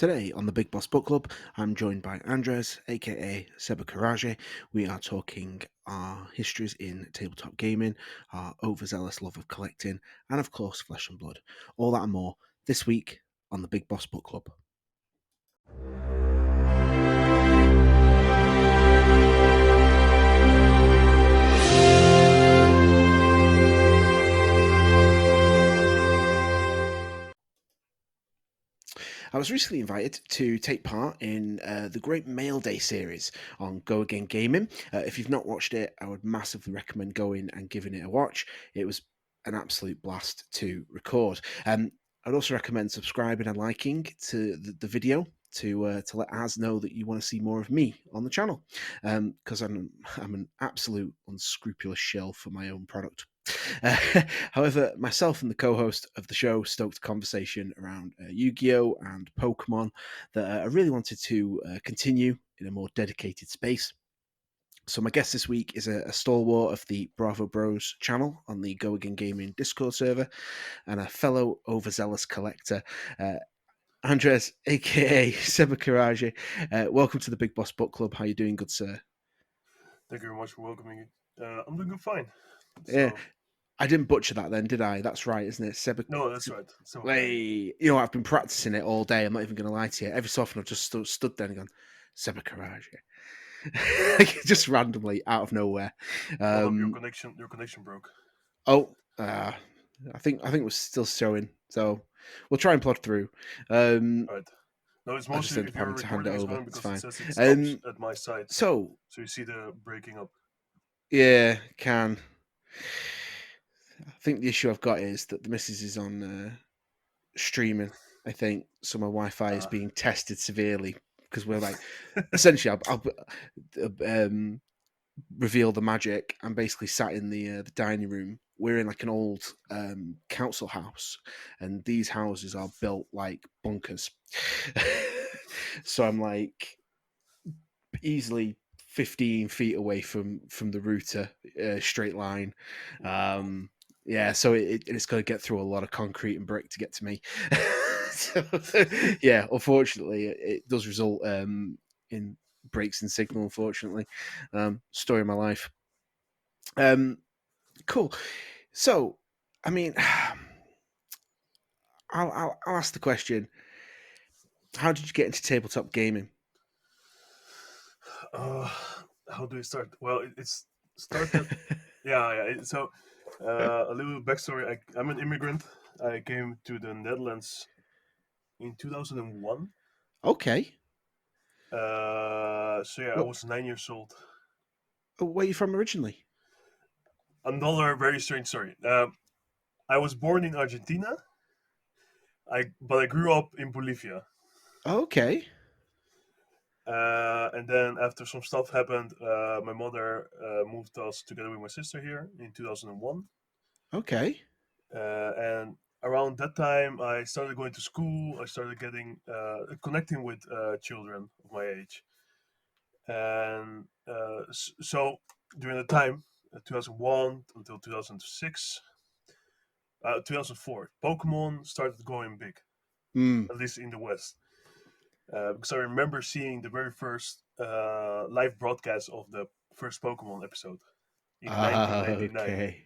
Today on the Big Boss Book Club, I'm joined by Andres, aka Sebacoraje. We are talking our histories in tabletop gaming, our overzealous love of collecting, and of course, flesh and blood. All that and more this week on the Big Boss Book Club. I was recently invited to take part in the Great Mail Day series on Go Again Gaming. If you've not watched it, I would massively recommend going and giving it a watch. It was an absolute blast to record. I'd also recommend subscribing and liking to the video to let us know that you want to see more of me on the channel, because I'm an absolute unscrupulous shill for my own product. However, myself and the co-host of the show stoked a conversation around Yu-Gi-Oh! And Pokemon that I really wanted to continue in a more dedicated space. So my guest this week is a stalwart of the Bravo Bros channel on the Go Again Gaming Discord server and a fellow overzealous collector, Andres, aka Sebacoraje. Welcome to the Big Boss Book Club. How you doing, good sir? Thank you very much for welcoming me. I'm doing fine. Yeah, So I didn't butcher that then, did I? That's right, isn't it? no, that's right. Hey, I've been practicing it all day. I'm not even going to lie to you. Every so often, I've just stood there and gone, Sebacoraje. Just randomly out of nowhere. Hold up, your connection broke. Oh, I think we're still showing, so we'll try and plod through. All right. No, it's I just mostly end if up your having to hand it recording is over. going It's because it fine. says it stops at my side. So So you see the breaking up. yeah, can. I think the issue I've got is that the missus is on streaming. I think so. My Wi-Fi is being tested severely because we're like, essentially, I'll reveal the magic. I'm basically sat in the dining room. We're in like an old council house, and these houses are built like bunkers. So I'm like easily 15 feet away from the router, straight line. Yeah, so it's got to get through a lot of concrete and brick to get to me. So, yeah, unfortunately, it does result in breaks in signal. Unfortunately, story of my life. Cool. So, I mean, I'll ask the question: how did you get into tabletop gaming? Uh, how do we start? Well, it's started. Yeah. So a little backstory. I'm an immigrant. I came to the Netherlands in 2001. Okay. So yeah, I What? was 9 years old. Where are you from originally? Another very strange story. I was born in Argentina. But I grew up in Bolivia. Okay. And then after some stuff happened, my mother moved us together with my sister here in 2001. Okay. And around that time, I started going to school. I started getting connecting with children of my age. And so during the time, 2001 until 2006, 2004, Pokemon started going big, Mm. at least in the West. Because I remember seeing the very first live broadcast of the first Pokemon episode in 1999. Okay.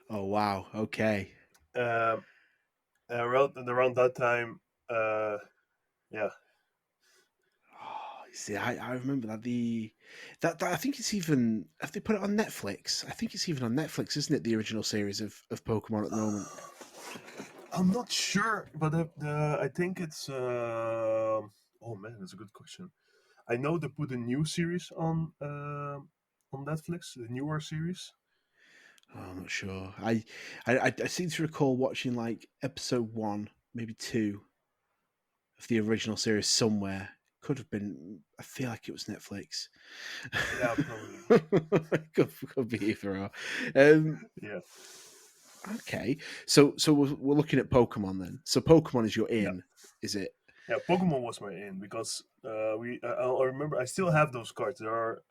Oh wow. Okay. Um, around that time, uh, yeah, Oh, see, I remember that that I think it's even have they put it on Netflix? I think it's even on Netflix, isn't it? The original series of Pokemon at the moment. I'm not sure, but I think it's. Oh man, that's a good question. I know they put a new series on Netflix, the newer series. Oh, I'm not sure. I seem to recall watching like episode one, maybe two of the original series somewhere. Could have been. I feel like it was Netflix. Yeah, probably. could be either or. Um, Yeah, okay, so we're looking at Pokemon then. So Pokemon is your yeah. in, is it? Yeah, Pokemon was my in because I remember I still have those cards. There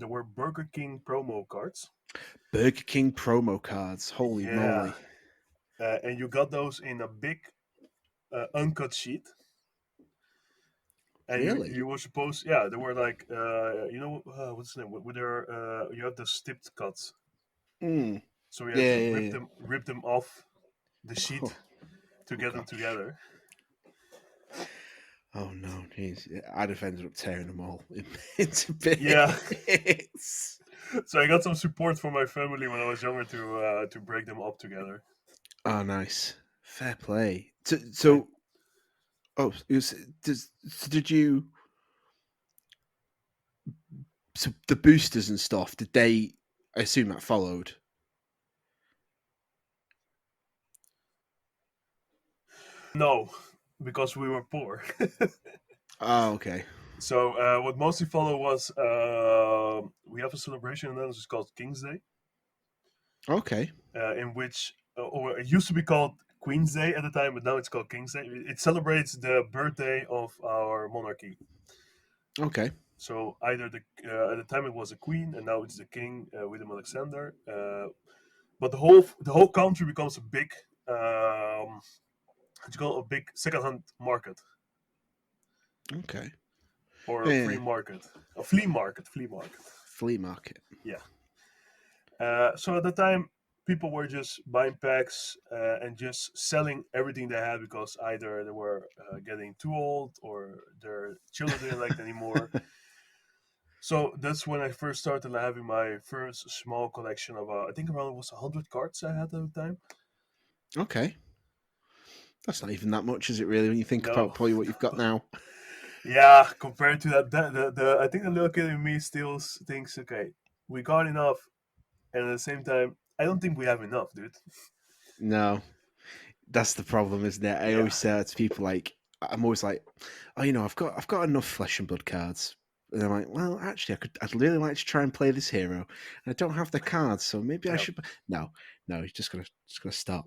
were Burger King promo cards. Burger King promo cards. Holy Yeah, moly! and you got those in a big uncut sheet. and Really? you were supposed, yeah, they were like, what's the name? With their you have the stipped cuts, Mm. so you had Yeah, to yeah, yeah. rip them off the sheet Oh, to oh get them gosh. together. Oh no, jeez. I'd have ended up tearing them all into Yeah, bits. so I got some support from my family when I was younger to break them up together. Oh, nice. Fair play. So, And so oh, it was, did you? So the boosters and stuff. Did they? I assume that followed. no, because we were poor. Oh, okay. So what mostly followed was we have a celebration in the Netherlands. It's called King's Day, Okay. in which or it used to be called Queen's Day at the time, but now it's called King's Day. It celebrates the birthday of our monarchy. Okay. So either at the time it was a queen, and now it's the king, William Alexander. But the whole country becomes a big what you call a big secondhand market Okay. or a free Yeah. market, flea market. Flea market. Yeah. So at the time, people were just buying packs and just selling everything they had because either they were getting too old or their children didn't like it anymore. So that's when I first started having my first small collection of, I think around it was 100 cards I had at the time. Okay. That's not even that much, is it? Really, when you think No, about probably what you've got now. yeah, compared to the I think the little kid in me still thinks, okay, we got enough, and at the same time, I don't think we have enough, dude. No, that's the problem, isn't it? I Yeah, always say that to people. Like, I'm always like, oh, I've got enough flesh and blood cards. And I'm like, well, actually, I'd really like to try and play this hero. And I don't have the cards, so maybe I yeah. should. No, no, he's just gonna stop.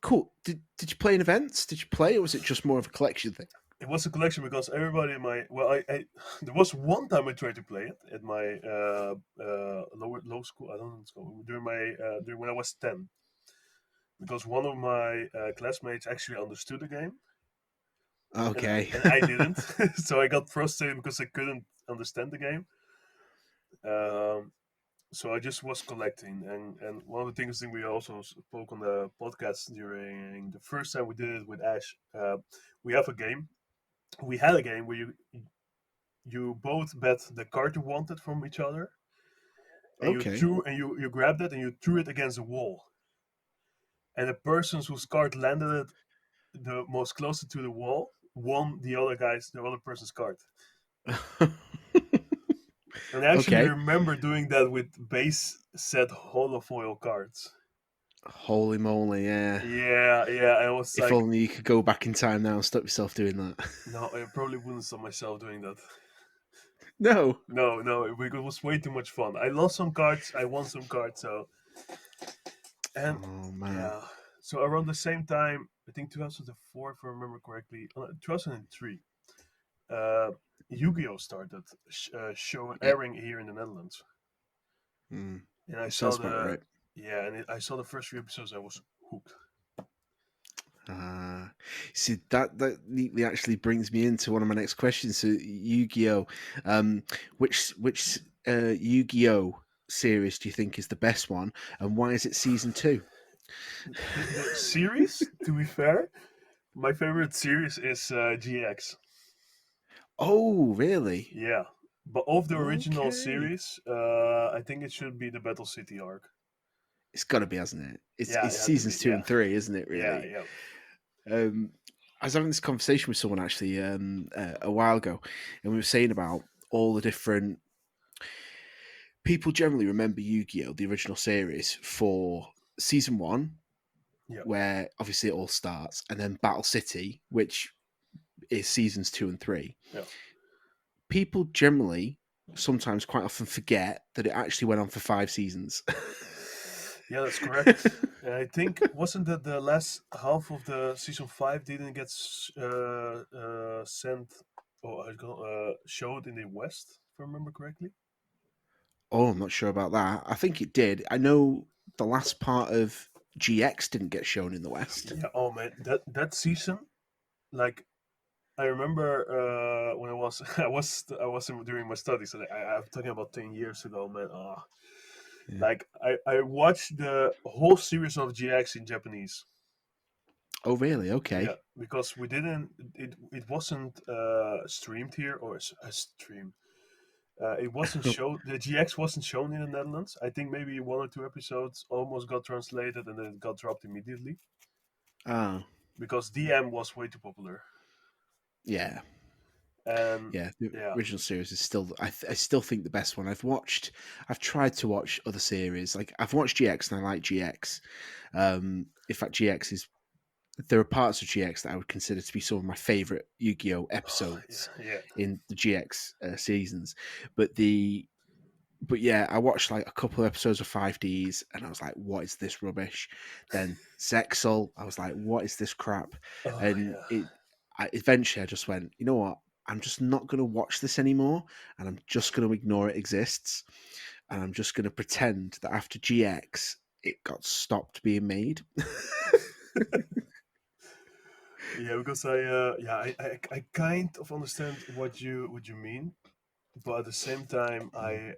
Cool. Did you play in events? Did you play, or was it just more of a collection thing? It was a collection because everybody in my I there was one time I tried to play it at my low school. I don't know school during my during when I was 10 because one of my classmates actually understood the game Okay. and I didn't, so I got frustrated because I couldn't understand the game. Um, so I just was collecting, and one of the things that we also spoke on the podcast during the first time we did it with Ash. We have a game. We had a game where you both bet the card you wanted from each other, and Okay. you grabbed it and you threw it against a wall, and the person whose card landed it the most closer to the wall won the other person's card. And I actually Okay. remember doing that with base set holofoil cards. Holy moly! Yeah. Yeah, yeah. I was If like, only you could go back in time now and stop yourself doing that. no, I probably wouldn't stop myself doing that. No. No, no, it was way too much fun. I lost some cards, I won some cards, so and Oh man. yeah. So around the same time, I think 2004, if I remember correctly, 2003, uh, Yu-Gi-Oh started show Yeah. airing here in the Netherlands, Mm. and I saw Sounds about the right. yeah, and I saw the first few episodes. I was hooked. Ah, see that neatly actually brings me into one of my next questions. So, Yu-Gi-Oh, which Yu-Gi-Oh series do you think is the best one, and why is it season two? The series, to be fair, my favorite series is GX. Oh, really? Yeah, but of the original Okay, series, I think it should be the Battle City arc. it's got to be, hasn't it? Yeah, It's it had to be. seasons two Yeah, and three, isn't it? yeah, Really. yeah. Um, I was having this conversation with someone actually a while ago, and we were saying about all the different people generally remember Yu-Gi-Oh, the original series, for season one, Yeah, where obviously it all starts, and then Battle City, which is seasons two and three. yeah, People generally sometimes quite often forget that it actually went on for 5 seasons. yeah. That's correct. And I think wasn't that the last half of the season five didn't get sent or showed in the West, if I remember correctly. Oh, I'm not sure about that. I think it did. I know the last part of GX didn't get shown in the West. Yeah. Oh man, that season, like I remember when I was I was doing my studies. And I'm talking about 10 years ago, man. Oh, Yeah. like I watched the whole series of GX in Japanese. Oh, really? Yeah, Okay. because we didn't. It wasn't streamed here or a stream. It wasn't shown. The GX wasn't shown in the Netherlands. I think maybe one or two episodes almost got translated and then it got dropped immediately Ah, because DM was way too popular. yeah. And Yeah, the yeah, original series is still, I still think the best one. I've tried to watch other series. Like I've watched GX and I like GX. In fact, GX is there are parts of GX that I would consider to be some of my favorite Yu-Gi-Oh yeah, episodes yeah. in the GX seasons. But yeah, I watched like a couple of episodes of 5Ds and I was like, what is this rubbish? Then Zexal, I was like, what is this crap? Oh And yeah. eventually I just went, you know what? I'm just not going to watch this anymore and I'm just going to ignore it exists. And I'm just going to pretend that after GX, it got stopped being made. Yeah, because I kind of understand what you mean, but at the same time, there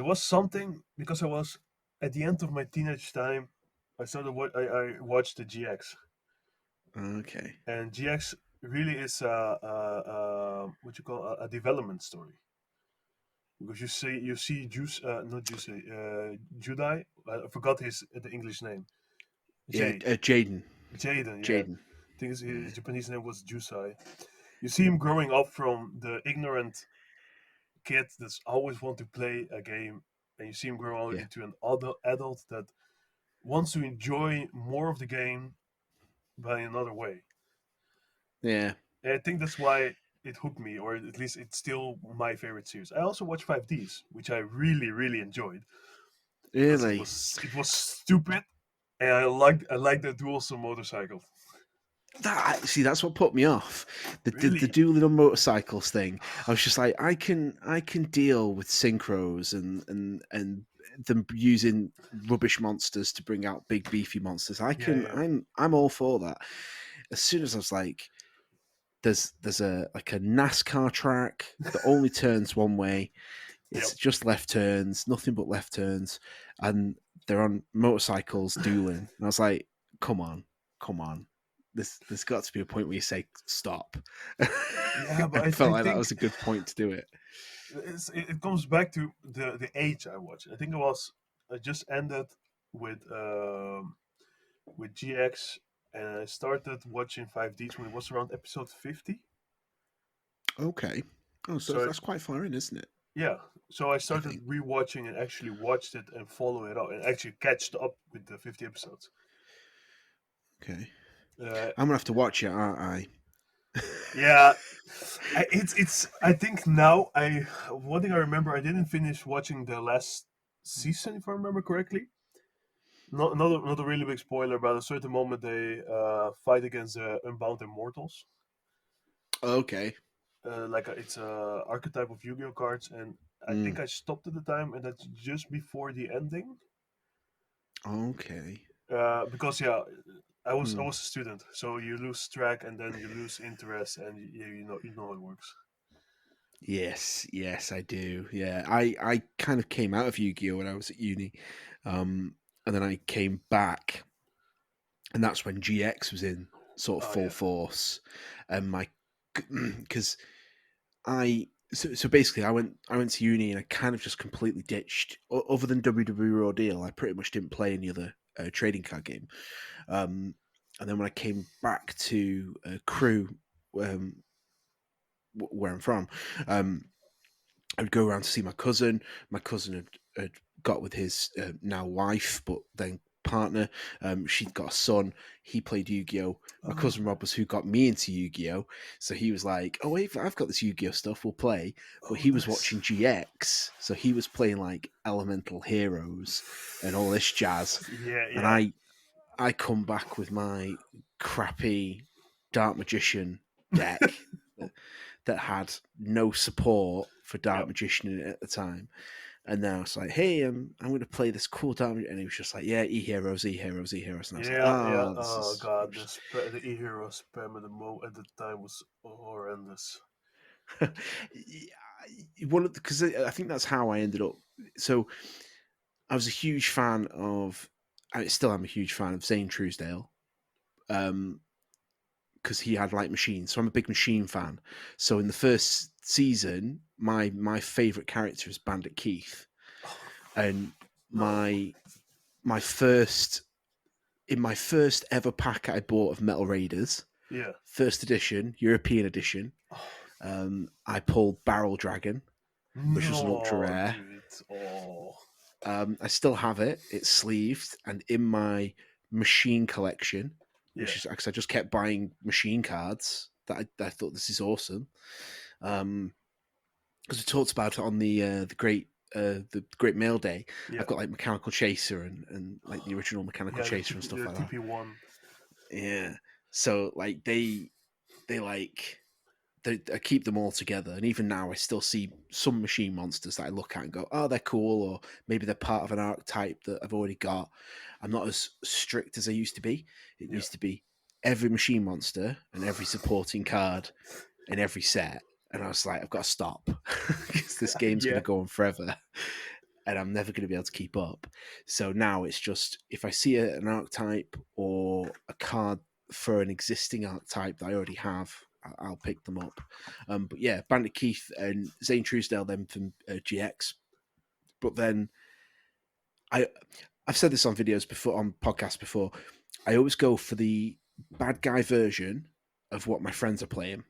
was something because I was at the end of my teenage time. I watched the GX, Okay. and GX really is what you call a development story because you see Juice not Juice Judai. I forgot the English name. Yeah, Jade. Jaden. Jaden, yeah. Jaden. I think his Yeah. Japanese name was Jusai. You see him growing up from the ignorant kid that's always want to play a game, and you see him grow Yeah. into an adult that wants to enjoy more of the game by another way. Yeah. And I think that's why it hooked me, or at least it's still my favorite series. I also watched 5Ds, which I really, really enjoyed because it Really. was it was stupid, and I liked the dual motorcycle. That's what put me off. The Really? dueling on motorcycles thing. I was just like, I can deal with synchros and them using rubbish monsters to bring out big beefy monsters. Yeah, yeah, I'm all for that. As soon as I was like, there's a like a NASCAR track that only turns one way. yep. It's just left turns, nothing but left turns, and they're on motorcycles dueling. And I was like, come on, come on. There's got to be a point where you say stop. Yeah, I but I felt like that think was a good point to do it. it comes back to the age I watched. I think I just ended with GX, and I started watching 5Ds when it was around episode 50. Okay. Oh, so So that's quite far in, isn't it? yeah, so I I started think. rewatching and actually watched it and follow it up and actually catched up with the 50 episodes. Okay. Uh, I'm gonna have to watch it, aren't I? yeah, it's. I think now one thing I remember I didn't finish watching the last season if I remember correctly. Not a really big spoiler, but at a certain moment they fight against Unbound Immortals. Okay. It's a archetype of Yu-Gi-Oh cards, and I Mm. think I stopped at the time, and that's just before the ending. Okay. Because yeah, I Mm. was a student, so you lose track, and then you lose interest, and you know how it works. Yes, yes, I do. Yeah, I kind of came out of Yu-Gi-Oh when I was at uni, and then I came back, and that's when GX was in sort of Oh full yeah. force, and my because so basically I went to uni and I kind of just completely ditched other than WWE Raw Deal. I pretty much didn't play any other trading card game. Um, and then when I came back to Crew, um, where I'm from, um, I would go around to see my cousin. My cousin had got with his now wife, but then partner. She'd got a son. He played Yu-Gi-Oh. My Oh, cousin okay. Rob was who got me into Yu-Gi-Oh. So he was like, "Oh, wait, I've got this Yu-Gi-Oh stuff. We'll play." But Oh, he was nice. watching GX, so he was playing like Elemental Heroes and all this jazz. Yeah, And yeah. I come back with my crappy Dark Magician deck that had no support for Dark Yep. Magician in it at the time. And then I was like, "Hey, I'm going to play this cool damage," and he was just like, "Yeah, e heroes, e heroes, e heroes," and I was like, Yeah, yeah. "Oh, this Oh is." god, the e-hero spam at the time was horrendous. One of because I think that's how I ended up. So I was a huge fan of. I still am a huge fan of Zane Truesdale. Um, because he had like machines. So I'm a big machine fan. So in the first season, my favorite character is Bandit Keith, and No. my my first in my first ever pack I bought of Metal Raiders, Yeah. first edition, European edition. Oh, I pulled Barrel Dragon, which was an ultra no, rare. dude. Oh. I still have it. It's sleeved and in my machine collection, Yeah. which is because I just kept buying machine cards I thought this is awesome. Because we talked about it on the Great Mail Day. Yeah. I've got like Mechanical Chaser and like the original Mechanical Yeah, Chaser and stuff the like that. TP1. Yeah. So like they like I keep them all together, and even now I still see some machine monsters that I look at and go, "Oh, they're cool," or maybe they're part of an archetype that I've already got. I'm not as strict as I used to be. It Yeah. used to be every machine monster and every supporting card in every set, and I was like, I've got to stop because this game's going Yeah. to go on forever, and I'm never going to be able to keep up. So now it's just if I see an archetype or a card for an existing archetype that I already have, I'll pick them up. But yeah, Bandit Keith and Zane Truesdale then from GX. But then I I've said this on videos before, on podcasts before. I always go for the bad guy version of what my friends are playing.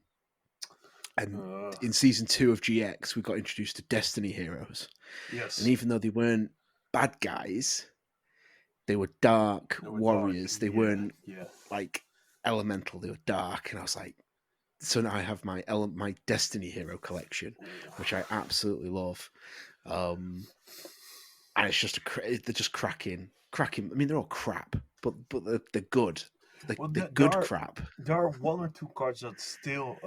And Uh, in season 2 of GX, we got introduced to Destiny heroes. And yes. even though they weren't bad guys, they were dark They were dark. warriors. They Yeah. weren't Yeah. like elemental. They were dark. And I was like, so now I have my Destiny hero collection, which I absolutely love. Um, and it's just they're just cracking. I mean, they're all crap, but they're good. Well, They're good crap. there are one or two cards that still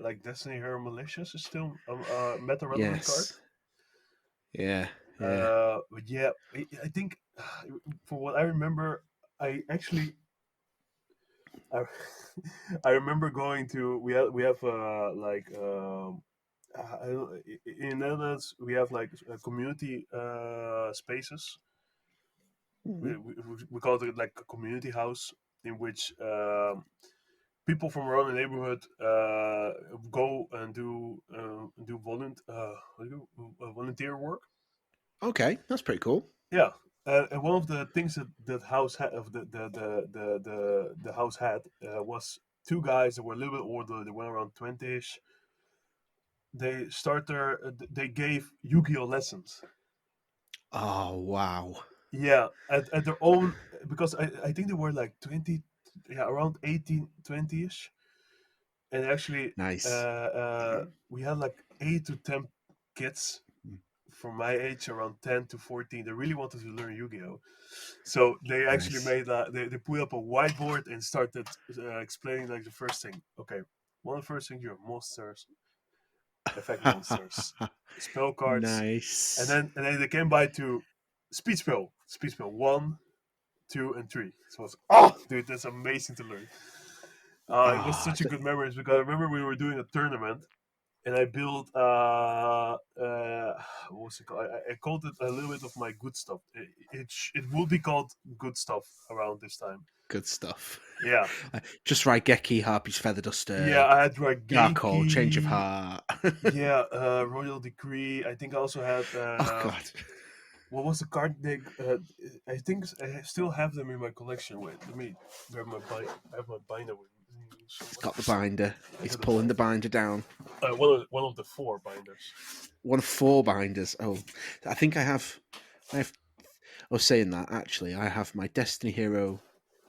like Destiny Hero Malicious is still a meta relevant card. Yes. Yeah. Yeah. But yeah, I think for what I remember, I actually I, I remember going to we have in Netherlands we have like community spaces. Mhm. We call it like a community house in which people from around the neighborhood go and do volunteer work. Okay, that's pretty cool. Yeah, and one of the things that house had of the house had was two guys that were a little bit older. They went around 20ish. They gave Yu-Gi-Oh lessons. Oh wow, Yeah, at their own because I think they were like 20, yeah, around 18, 20ish. And actually nice. we had like 8 to 10 kids from my age, around 10 to 14. They really wanted to learn Yu-Gi-Oh, so they actually Nice. made they put up a whiteboard and started explaining like the first thing. Okay, one of the first things, your monsters, effect monsters, spell cards, and Nice. then they came by to speed spell 1, 2, and 3. So I was, oh dude, that's amazing to learn. It was Ah, such a good memories because I remember we were doing a tournament and I built what was it called? I called it a little bit of my good stuff. It will be called good stuff around this time. good stuff. Yeah, Just Raigeki, Harpy's Feather yeah. Duster, I had Dark Hole, Change of Genki. Heart. Yeah, Royal Decree. I think I also had Oh god. what was the card deck? I think I still have them in my collection. Wait, let me grab my binder. I have my binder with me. So He's got the binder. I He's got the pulling the binder. binder down. One of the four binders. One of 4 binders. Oh, I think I have I was saying that actually. I have my Destiny Hero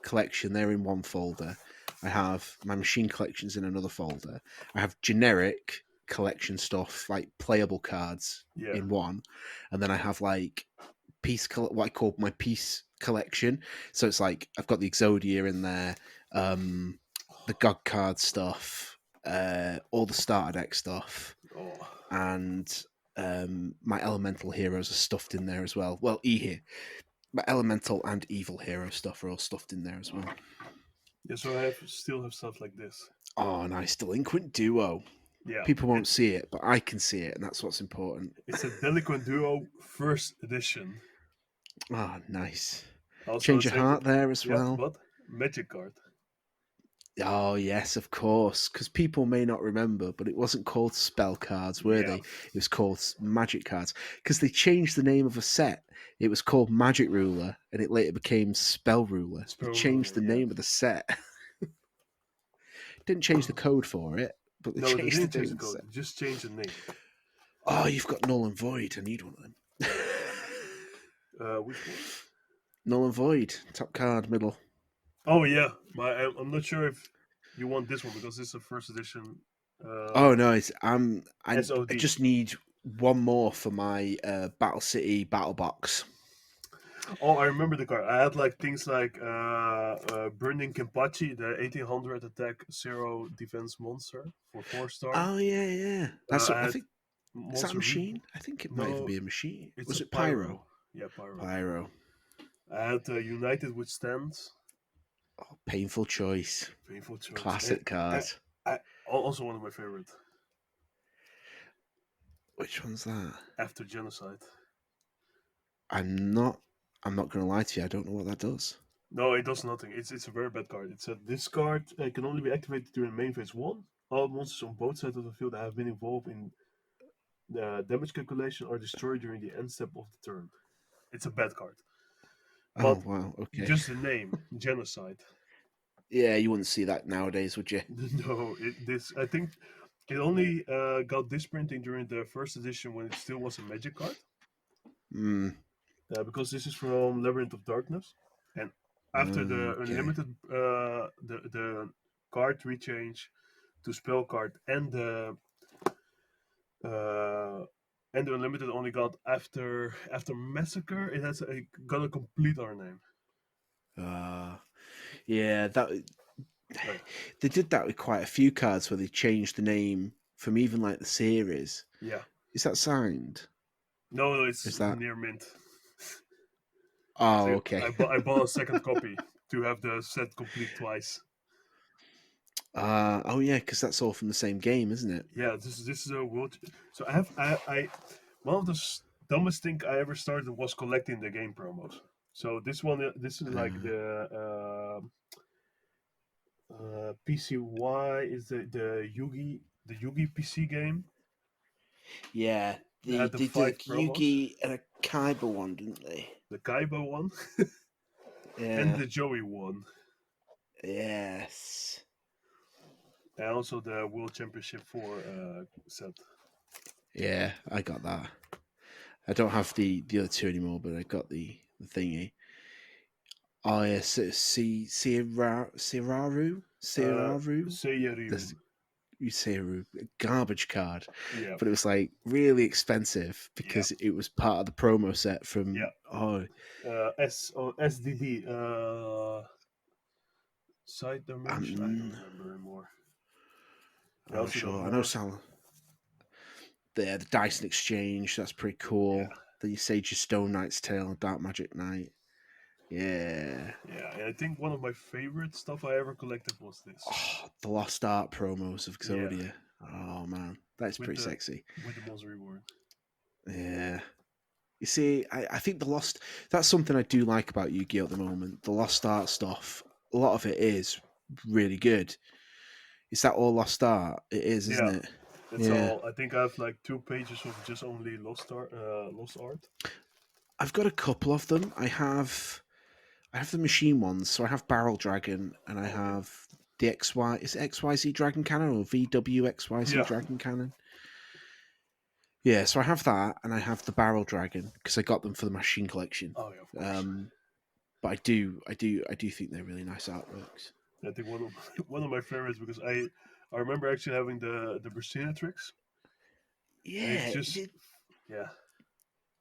collection. They're in one folder. I have my machine collections in another folder. I have generic collection stuff like playable cards Yeah. in one, and then I have like what I call my piece collection. So it's like I've got the Exodia in there, the God card stuff, all the starter deck stuff, Oh, and My elemental heroes are stuffed in there as well. Well, here, my elemental and evil hero stuff are all stuffed in there as well. Yeah, so I still have stuff like this. Oh, nice delinquent duo. Yeah, People won't see it, but I can see it, and that's what's important. it's a Delinquent Duo first edition. Ah, oh, nice. Also, Change your same. heart there as Yeah, well. but magic card. Oh yes, of course. Because people may not remember, but it wasn't called spell cards, were Yeah, they? It was called magic cards. Because they changed the name of a set. It was called Magic Ruler, and it later became Spell Ruler. They Spell changed Ruler. the Yeah. name of the set. Didn't change the code for it, but they No, they changed didn't the change name the of the code. set. They just changed the name. Oh, you've got Null and Void. I need one of them. Which one? Null and Void, top card, middle. Oh yeah, I'm not sure if you want this one because this is a first edition. Oh Uh, no, I SOD. just need one more for my Battle City Battle Box. Oh, I remember the card. I had like things like Burning Kenpachi, the 1800 attack, 0 defense monster for 4 star. Oh yeah, yeah. I I had think is that a Monster machine? I think it might even No, be a machine. it's a Was it Pyro? Pyro. Yeah, Pyro. Pyro. I had United Withstands. Oh, painful choice. Painful choice. Classic I, card. also one of my favorite. Which one's that? After Genocide. I'm not. I'm not going to lie to you. I don't know what that does. No, it does nothing. It's a very bad card. It said this card can only be activated during main phase one. All monsters on both sides of the field that have been involved in the damage calculation are destroyed during the end step of the turn. It's a bad card, Oh but wow. Okay. just the name Genocide. Yeah, you wouldn't see that nowadays, would you? No, this I think it only got this printing during the first edition when it still was a magic card. Hmm. Because this is from Labyrinth of Darkness, and after the Okay. unlimited the card rechange to spell card uh, and the unlimited only got after massacre. It has got a complete R name. Uh yeah. That Oh, yeah. they did that with quite a few cards where they changed the name from even like the series. Yeah. Is that signed? No, no, it's Is that? near mint. Oh, So okay. I bought a second copy to have the set complete twice. Oh yeah, because that's all from the same game, isn't it? Yeah, this is a world. So I one of the dumbest thing I ever started was collecting the game promos. So this is like Uh, the PCY is the Yugi PC game. yeah, They had the they did a 5 promos, Yugi and a Kaiba one, didn't they? the Kaiba one and Yeah. the Joey one, Yes. and also the World Championship 4 set. Yeah, I got that. I don't have the other two anymore, but I got the thingy. Oh yeah, Siraru. Seiyaryu. This Seiru garbage card, Yeah, but it was like really expensive yeah, because it was part of the promo set from. yeah. Oh, SDD. Side dimension. I don't I'm remember anymore. I oh also got sure. I know more. Sal. The Dyson Exchange. That's pretty Yeah, cool. The Sage of Stone Knight's Tale, Dark Magic Knight. Yeah. yeah. And I think one of my favorite stuff I ever collected was this. Oh, the Lost Art promos of Yeah, Exodia. Oh man, that's with pretty the sexy. with the monster reward. Yeah. You see, I think the Lost. That's something I do like about Yu-Gi-Oh at the moment. The Lost Art stuff. A lot of it is really good. Is that all Lost Art? It is, isn't Yeah, it? it's Yeah. all. I think I have like 2 pages of just only lost art. I've got a couple of them. I have the machine ones, so I have Barrel Dragon and I Oh yeah, have the XY. Is it XYZ Dragon Cannon or VWXYZ yeah. Dragon Cannon? Yeah, so I have that, and I have the Barrel Dragon because I got them for the machine collection. Oh yeah, of course. Um, but I do think they're really nice artworks. I think one of one of my favorites because I remember actually having the Tricks, and it's Yeah, just yeah.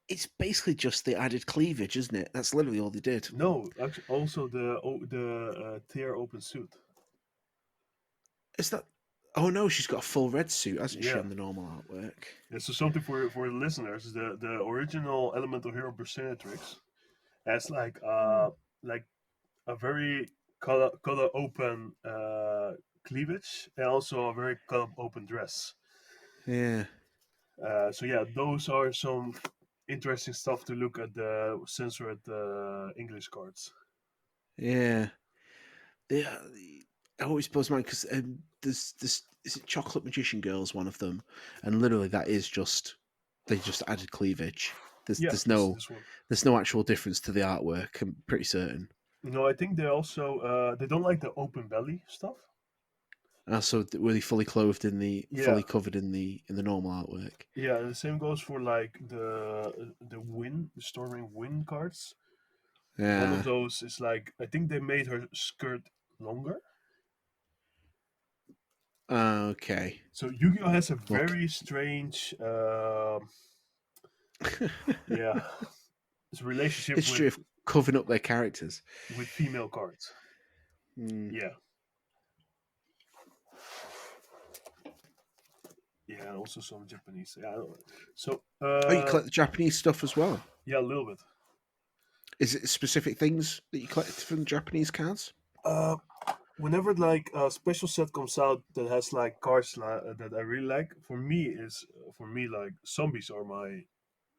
it's basically just the added cleavage, isn't it? That's literally all they did. No, actually, also the tier open suit. Is that? Oh no, she's got a full red suit, hasn't she, Yeah. on the normal artwork? Yeah, so something for the listeners: the original Elemental Hero Bersertrix has like a very color open cleavage and also a very color open dress. Yeah, So yeah, those are some interesting stuff to look at the censored English cards. yeah. Yeah, I always blows my mind because there's this is it Chocolate Magician Girls, one of them, and literally that is just they just added cleavage. There's Yeah, there's no this one. there's no actual difference to the artwork. I'm pretty certain. No, I think they also they don't like the open belly stuff. So were they fully clothed Yeah, fully covered in the normal artwork? yeah. And the same goes for like the storming wind cards. One of Yeah. those is like I think they made her skirt longer. Okay. So Yu-Gi-Oh has a Look. very strange, yeah, it's a relationship History of covering up their characters. with female cards. Mm. Yeah, yeah, and also some Japanese. Yeah, I don't know. So Oh, you collect the Japanese stuff as well. yeah, a little bit. Is it specific things that you collected from the Japanese cards? Uh, Whenever like a special set comes out that has like cards that I really like, for me like zombies are my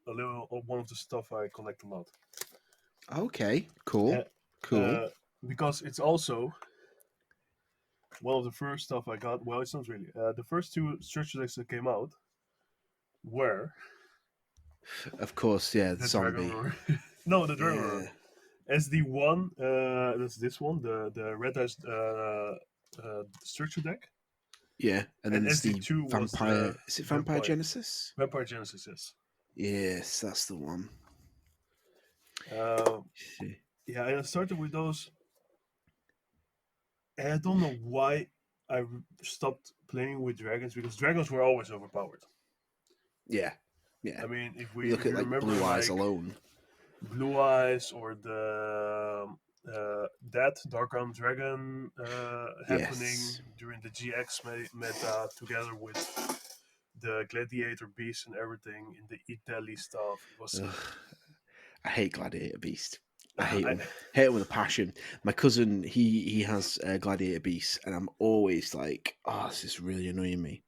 a little one of the stuff I collect a lot. Okay, cool, Uh, cool. uh, because it's also one of the first stuff I got. Well, it's not really. The first two structure decks that came out were Of course, yeah, the the Dragon zombie. Roar. No, the Dragon Roar. Yeah, SD1, that's this one, the red dice structure deck. yeah. And then And there's the SD2 was vampire. the Is it Vampire Vampire Genesis? Vampire Genesis. Yes. Yes, that's the one. Uh, yeah, and I started with those, and I don't know why I stopped playing with dragons because dragons were always overpowered. Yeah, yeah. I mean, You look if at you like remember Blue Eyes like alone. Blue Eyes or the that Dark Arm Dragon happening Yes. during the GX meta together with the Gladiator Beast and everything in the Italy stuff. It was Ugh, I hate Gladiator Beast. I hate I, him. Hate him with a passion. My cousin, he has Gladiator Beast, and I'm always like, oh, this is really annoying me.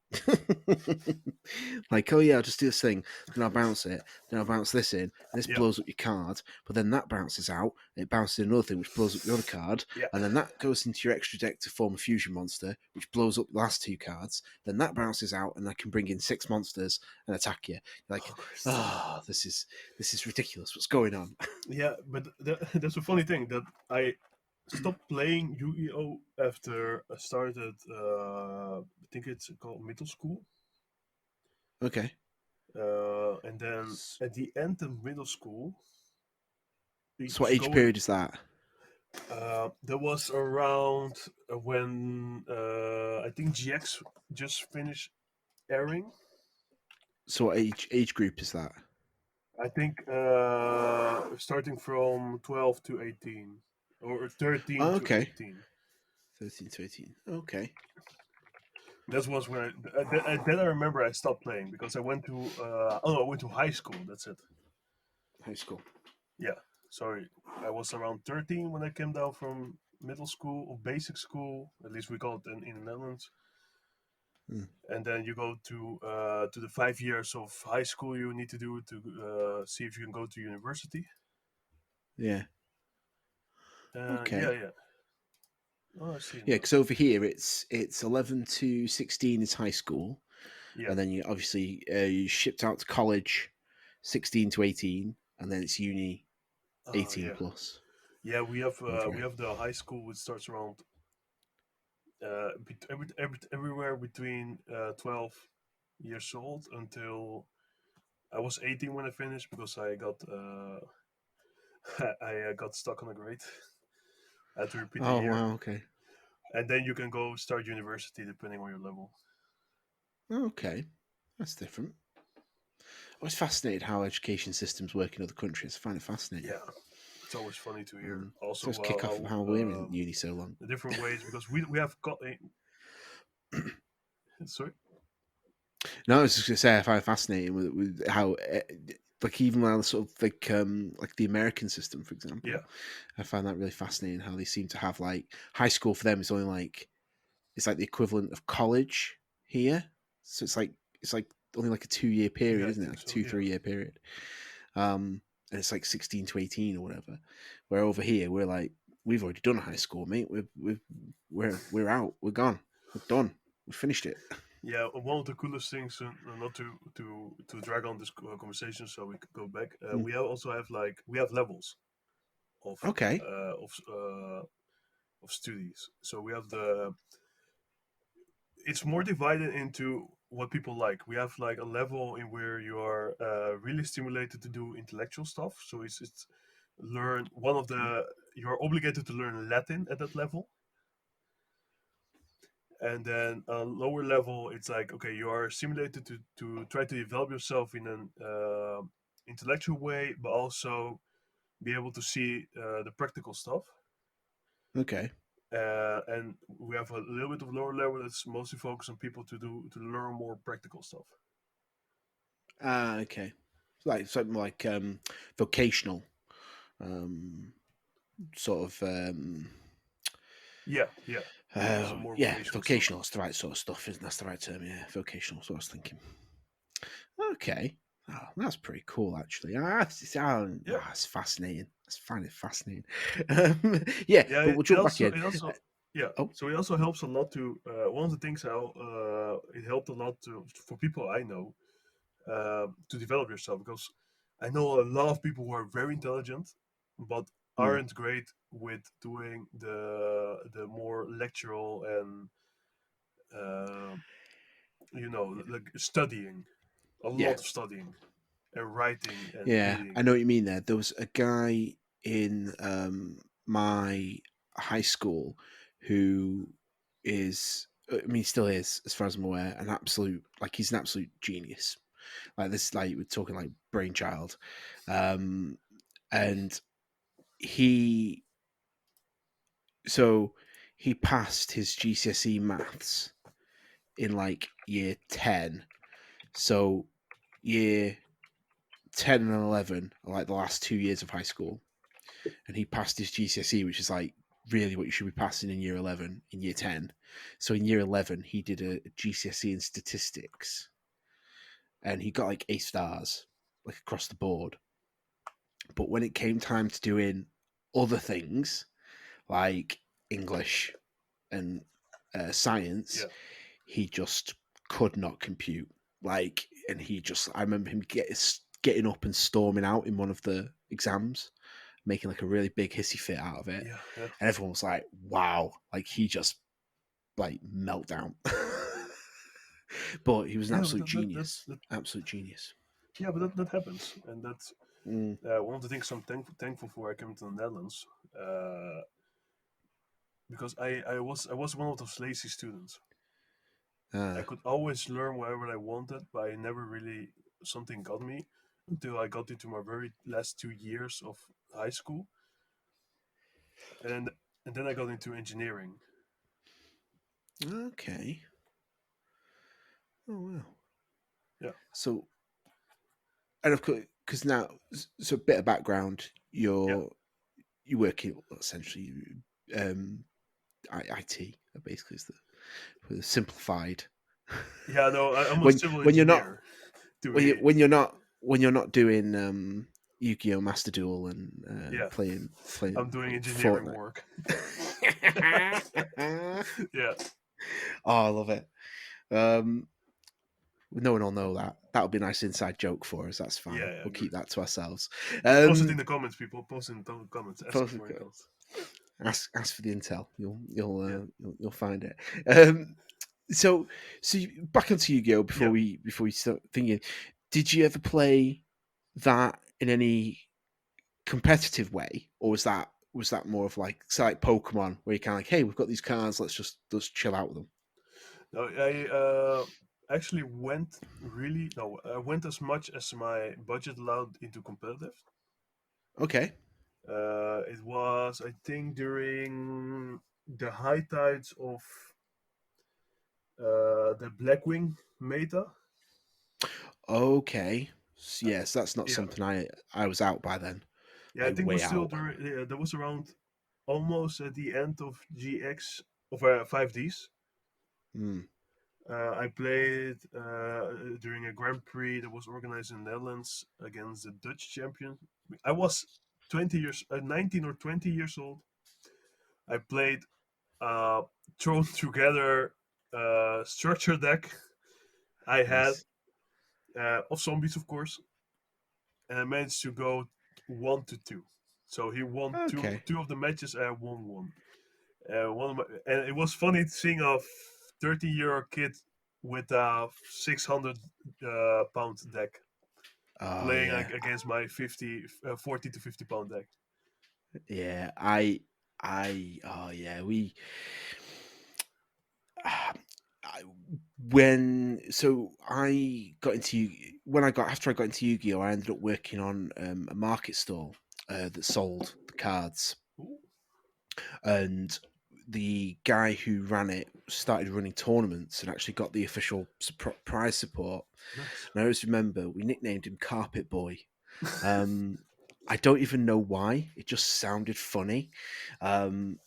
Like, oh yeah, I'll just do this thing, then I'll bounce it, then I'll bounce this in, and this yeah, blows up your card, but then that bounces out, and it bounces in another thing, which blows up your other card, yeah. and then that goes into your extra deck to form a fusion monster, which blows up the last two cards, then that bounces out, and I can bring in six monsters and attack you. Like, Of course. oh, this is ridiculous. What's going on? Yeah, but that's a funny thing that I stopped playing Yu-Gi-Oh after I started. I think it's called middle school, Okay. and then at the end of middle school, So what it's age going. period is that? That was around when I think GX just finished airing. So what age group is that? I think starting from 12 to 18 or 13 Oh, to okay. 18. 13 to 18. Okay. That was when then I remember I stopped playing because I went to I went to high school. That's it. High school. Yeah, sorry, I was around 13 when I came down from middle school or basic school. At least we call it in the Netherlands. Mm. And then you go to the 5 years of high school you need to do to see if you can go to university. Yeah. Yeah, Okay. yeah. Oh, I see Yeah, now. because over here it's 11 to 16 is high school, Yeah. and then you obviously you shipped out to college, 16 to 18, and then it's uni Oh, 18 yeah. plus. Yeah, we Okay. have the high school which starts around everywhere between 12 years old until I was 18 when I finished because I got I got stuck on a grade. I had to repeat a Oh year, wow. Okay. and then you can go start university depending on your level. Okay. That's different. I was fascinated how education systems work in other countries. I find it fascinating. Yeah, it's always funny to hear. Also, So let's kick off of how how we're in uni so long. the different ways because we have got Sorry. No, I was just gonna say I find it fascinating with how, like even while sort of like the American system, for example, Yeah, I find that really fascinating. How they seem to have like high school for them is only like it's like the equivalent of college here. So it's like only like a 2 year yeah, period, I isn't it? think Like a so. two Yeah, 3 year period. And it's like 16 to 18 or whatever. Where over here we're like we've already done high school, mate. We're out. We're gone. We're done. We finished it. yeah. One of the coolest things, not to drag on this conversation, so we could go back. Mm. We also have like we have levels of Okay. uh, of uh, of studies. So we have the it's more divided into what people like. We have like a level in where you are really stimulated to do intellectual stuff. So it's learn one of Okay. the you're obligated to learn Latin at that level, and then a lower level it's like okay you are stimulated to try to develop yourself in an intellectual way, but also be able to see the practical stuff. Okay. And we have a little bit of lower level that's mostly focused on people to learn more practical stuff. Ah, okay. Like something like vocational, um, sort of. Yeah, yeah, some more Yeah, vocational stuff. vocational. That's the right sort of stuff, isn't that's the right term? Yeah, vocational. That's what I was thinking. Okay. Oh, that's pretty cool, actually. Yeah, It's fascinating. I find it fascinating. Yeah, yeah. but It, we'll it jump back also in. it also yeah. Oh, So it also helps a lot to one of the things how it helped a lot to for people I know to develop yourself because I know a lot of people who are very intelligent but hmm, aren't great with doing the more lectural and uh, like studying a yeah, lot of studying and writing and yeah. I reading. know what you mean there. There was a guy in my high school who is, I mean, he still is, as far as I'm aware, an absolute, like, he's an absolute genius. Like, this, like, we're talking like brainchild. Um, and he so he passed his GCSE maths in like year 10. So year 10 and 11 are like the last 2 years of high school. And he passed his GCSE, which is like really what you should be passing in year 11, in year 10. So in year 11, he did a GCSE in statistics and he got like A stars, like across the board. But when it came time to doing other things like English and science, Yeah, he just could not compute. Like, and I remember him getting up and storming out in one of the exams, making like a really big hissy fit out of it, yeah, yeah, and everyone was like, "Wow!" Like he just like meltdown. But he was an yeah. But absolute genius, absolute genius. yeah, but that happens, and that's Mm. one of the things I'm thankful for. I came to the Netherlands uh, because I was one of those lazy students. I Ah, could always learn whatever I wanted, but I never really something got me until I got into my very last 2 years of high school, and then I got into engineering. okay. Oh wow. Yeah, So, and of course, because now, so a bit of background. yeah, You work in essentially um, IT, basically is the simplified. yeah. No, I'm a when civil when you're not engineer. To be when you're not doing Yu-Gi-Oh! Master Duel and yeah, playing I'm doing like engineering Fortnite. work. Oh, Yeah, I love it. Um, no one will know that. That'll be a nice inside joke for us. That's yeah, fine. yeah. We'll keep Good. that to ourselves. Post it in Um, the comments, people. Post it in the comments. Ask Post- for intel. ask for the intel. Yeah, You'll find it. Um, so back onto Yu-Gi-Oh yeah. before we start thinking, did you ever play that in any competitive way, or was that more of like say like Pokemon, where you kind of like, hey, we've got these cards, let's chill out with them. No, I actually went really no. I went as much as my budget allowed into competitive. Okay. It was, I think, during the high tides of the Blackwing meta. Okay. Yes, that's not Yeah, something I was out by then. yeah. I Like think it way was still out. during. That was around almost at the end of GX of 5Ds. Hmm. I played during a Grand Prix that was organized in the Netherlands against the Dutch champion. I was 19 or 20 years old. I played uh, thrown together structure deck I had Nice. of zombies, of course, and I managed to go 1-2. So he won two Okay. two of the matches. I won one. And it was funny seeing a 30-year-old kid with a 600 pound deck Oh playing yeah. against my 40 to 50 pound deck. Yeah. Oh yeah. I, I got into when I got after I got into Yu-Gi-Oh, I ended up working on a market stall that sold the cards, Ooh, and the guy who ran it started running tournaments and actually got the official prize support. nice. And I always remember we nicknamed him Carpet Boy. Um, I don't even know why. It just sounded funny. Um,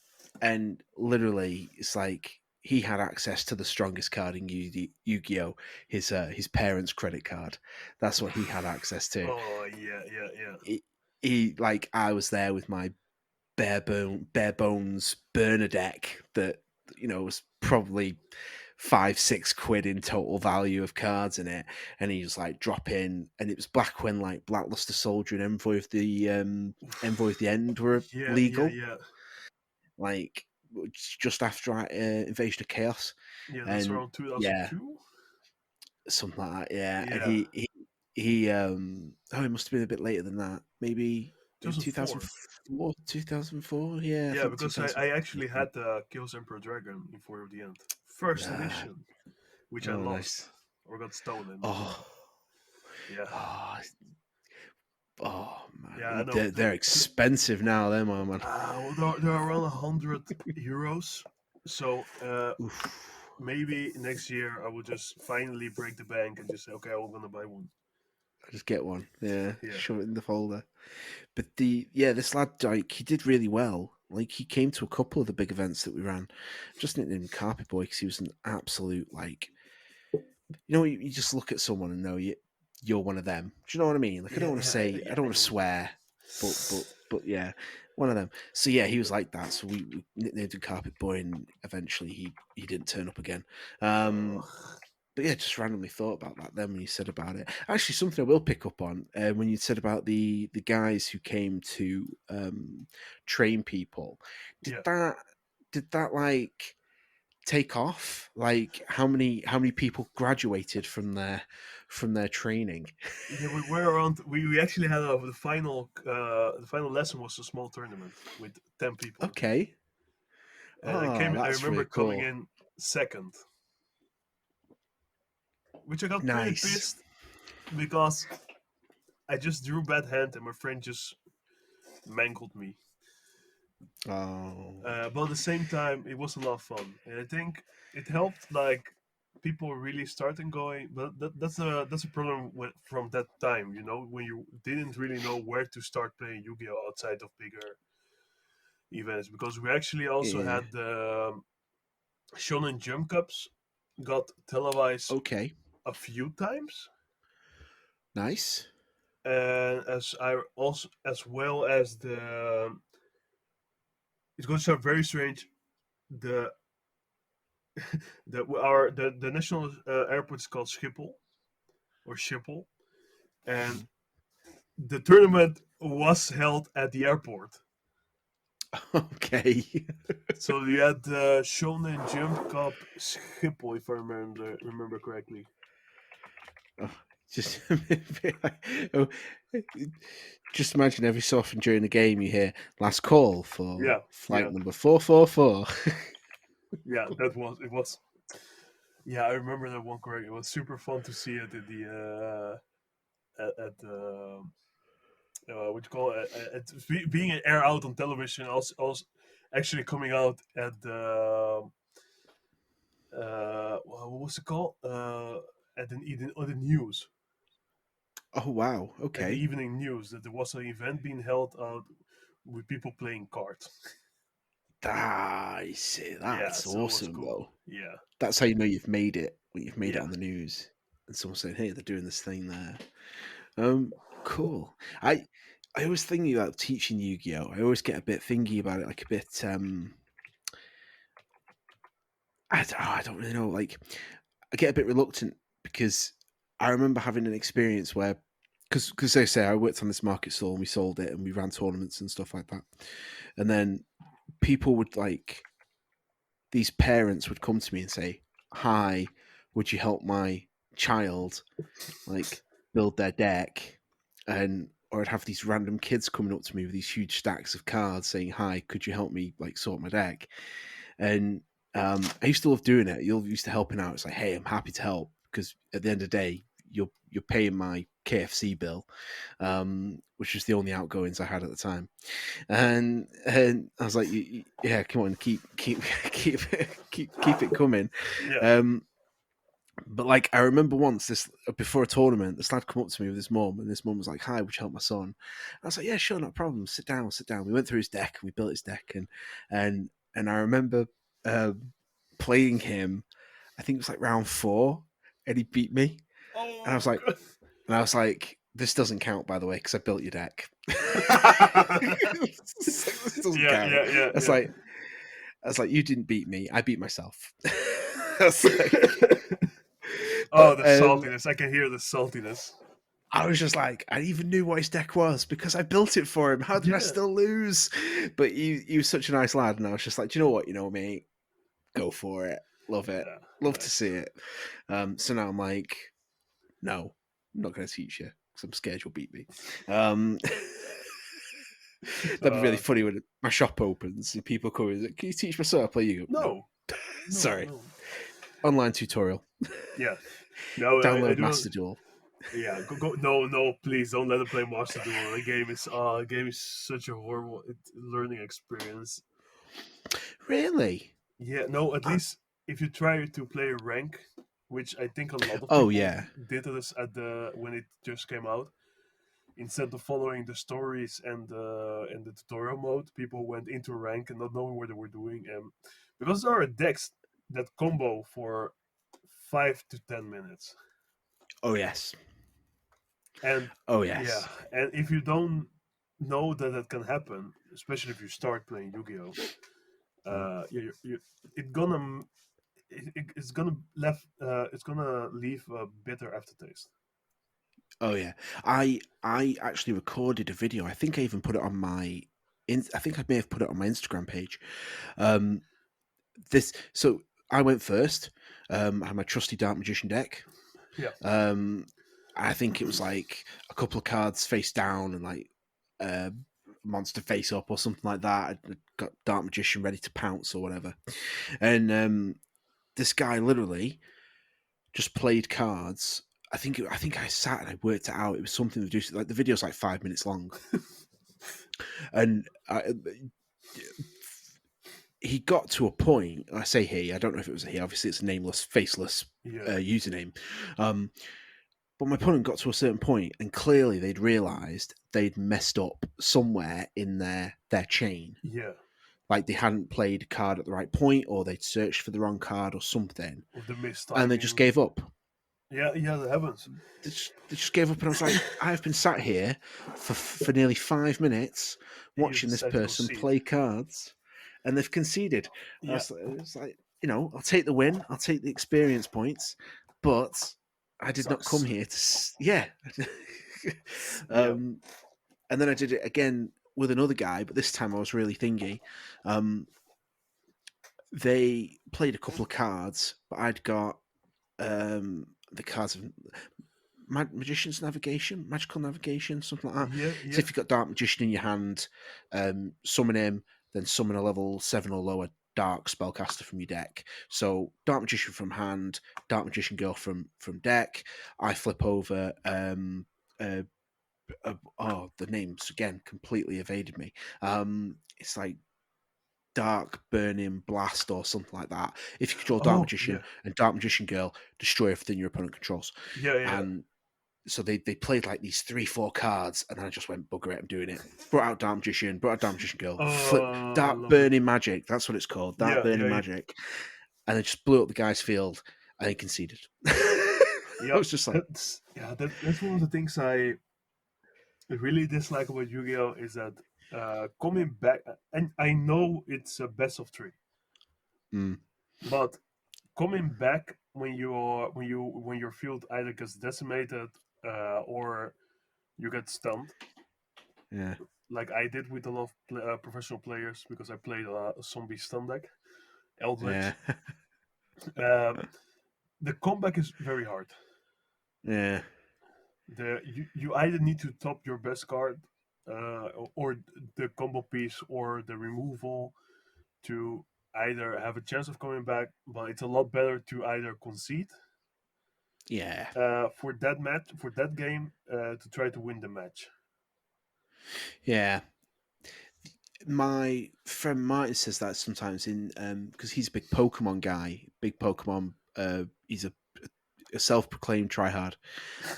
and literally, it's like he had access to the strongest card in Yu-Gi-Oh, his parents' credit card. That's what he had access to. Oh yeah, yeah, yeah. He like I was there with my bare bones burner deck that was probably 5-6 quid in total value of cards in it, and he was like drop in, and it was back when like Blackluster Soldier and Envoy of the End were Yeah, yeah, legal, yeah. like just after Invasion of Chaos, Yeah, that's and around yeah, 2002. something like that, yeah, and Yeah, he must have been a bit later than that, maybe 2004. 2004, yeah, I Yeah, think because I actually 2004. had the Kills Emperor Dragon in For of the End. First Ah, edition, which I oh, lost nice. or got stolen in the end. Oh, Yeah, oh, oh yeah, I man, know. they're expensive now, them, my man. Well, they're around 100 euros. So Oof. maybe next year I will just finally break the bank and just say, okay, I'm gonna buy one. I just get one, yeah, Yeah, shove it in the folder. But this lad, like, he did really well. Like, he came to a couple of the big events that we ran. Just nicknamed him Carpet Boy because he was an absolute like, you just look at someone and know you're one of them. Do you know what I mean? Like, yeah, I yeah. don't I want to know what you mean. swear, but yeah, one of them. So yeah, he was like that. So we nicknamed him Carpet Boy, and eventually he didn't turn up again. Um, Oh, but yeah, just randomly thought about that then when you said about it. Actually, something I will pick up on when you said about the guys who came to train people. Did yeah. that did that like take off? Like how many people graduated from their training? Yeah, we were around. We actually had the final lesson was a small tournament with 10 people, Okay. and I Oh, came. I that's remember really coming cool. in second, which I got pretty Nice. pissed because I just drew bad hand and my friend just mangled me. Oh, But at the same time, it was a lot of fun, and I think it helped like people really starting going. But that's a problem from that time, when you didn't really know where to start playing Yu-Gi-Oh outside of bigger events, because we actually also yeah. had the Shonen Jump Cups got televised Okay. a few times, Nice. and as well as it's going to sound very strange. The the national airport is called Schiphol or Schiphol, and Mhm. the tournament was held at the airport. Okay. So you had the Shonen Jump Cup Schiphol, if I remember correctly. Oh, just oh, just imagine every so often during the game you hear last call for Yeah, flight yeah, number 444. yeah. That was it. Was Yeah, I remember that one correctly. It was super fun to see it at the at the what you call it, being an air out on television, also actually coming out at the what was it called? On the news, Oh wow. at the Okay. evening news, that there was an event being held out with people playing cards. I see. Yeah, That's so it was awesome, cool. though. Yeah, That's how you know you've made it when you've made it yeah. on the news, and someone's saying, "Hey, they're doing this thing there." Cool. I always thinking about teaching Yu-Gi-Oh. I always get a bit thingy about it, like a bit. I don't really know. Like, I get a bit reluctant because I remember having an experience where, because they say I worked on this market stall and we sold it and we ran tournaments and stuff like that, and then people would like these parents would come to me and say, "Hi, would you help my child like build their deck?" And or I'd have these random kids coming up to me with these huge stacks of cards saying, "Hi, could you help me like sort my deck?" And I used to love doing it. You're used to helping out. It's like, hey, I'm happy to help because at the end of the day, you're paying my KFC bill, which was the only outgoings I had at the time. And I was like, yeah, come on, keep keep it coming. Yeah. Um, but like I remember once this before a tournament, this lad come up to me with his mum, and his mum was like, "Hi, would you help my son?" And I was like, "Yeah, sure, no problem. Sit down, sit down." We went through his deck and we built his deck, and I remember playing him. I think it was like round four, and he beat me, and I was Oh like, "This doesn't count, by the way, because I built your deck." god. This doesn't Yeah, count. yeah, yeah, That's yeah. like I was like, "You didn't beat me. I beat myself." I was like, Oh, but the saltiness! I can hear the saltiness. I was just like, I even knew what his deck was because I built it for him. How did I Yeah, still lose? But he was such a nice lad, and I was just like, do you know what? You know, mate, go for it. Love it. yeah, Love to nice. see it. So now I'm like, no, I'm not going to teach you because I'm scared you'll beat me. Um, that'd be really Uh, funny when my shop opens and people come in. Can you teach my son how to play you? No, no, no, sorry. no. Online tutorial. Yeah, no, I Download do. Master Duel. Yeah, go. No, no, please don't let him play Master Duel. The game is such a horrible learning experience. Really? Yeah, no. At I, least if you try to play rank, which I think a lot of oh people yeah. did this at the when it just came out, instead of following the stories and the tutorial mode, people went into rank and not knowing what they were doing. And because there are decks that combo for 5 to 10 minutes, Oh yes. and Oh yeah, yes. and if you don't know that that can happen, especially if you start playing Yu-Gi-Oh, Mm. you it gonna it's gonna leave a bitter aftertaste. Oh yeah, I actually recorded a video. I think I even put it on my. I think I may have put it on my Instagram page. Um, this so I went first. I had my trusty Dark Magician deck. Yeah, Um, I think it was like a couple of cards face down and like uh, monster face up or something like that. I'd got Dark Magician ready to pounce or whatever, and this guy literally just played cards. I think I sat and I worked it out. It was something to do like the video's like 5 minutes long, and he got to a point. I say he. I don't know if it was a he. Obviously, it's a nameless, faceless yeah, username. Um, but my opponent got to a certain point, and clearly they'd realised they'd messed up somewhere in their chain. yeah. Like they hadn't played a card at the right point, or they'd searched for the wrong card or something, With the and they just mistiming. gave up. Yeah, yeah, that happens. They just gave up, and I was like, I've been sat here for nearly 5 minutes You watching this decide to person concede. play cards, and they've conceded. Yeah, It's like, I'll take the win, I'll take the experience points, but I did not come sucks. here to, yeah. Yeah, um, and then I did it again with another guy, but this time I was really thingy. Um, they played a couple of cards, but I'd got the cards of magician's navigation, magical navigation, something like that. yeah, So yeah, if you've got dark magician in your hand, summon him, then summon a level 7 or lower dark spellcaster from your deck. So dark magician from hand, dark magician girl from deck. I flip over. Uh, oh, the names again completely evaded me. It's like Dark Burning Blast or something like that. If you control Dark Oh yeah, Magician and Dark Magician Girl, destroy everything your opponent controls. yeah, yeah. And so they played like these 3-4 cards, and I just went, bugger it, I'm doing it. Brought out Dark Magician, brought out Dark Magician Girl, flip Oh, I Dark love it. Burning Magic. That's what it's called, Dark Yeah, yeah, Burning yeah. Magic, and they just blew up the guy's field, and he conceded. I Yeah, was just like, that's one of the things I really dislike about Yu-Gi-Oh is that coming back, and I know it's a best of three, mm, but coming back when when your field either gets decimated or you get stunned, yeah, like I did with a lot of professional players because I played a zombie stun deck, yeah, Eldritch. Uh, the comeback is very hard. yeah, You either need to top your best card, or the combo piece, or the removal to either have a chance of coming back. But it's a lot better to either concede yeah, for that match, for that game, to try to win the match. yeah. My friend Martin says that sometimes in because he's a big Pokemon guy, big Pokemon. He's a self-proclaimed tryhard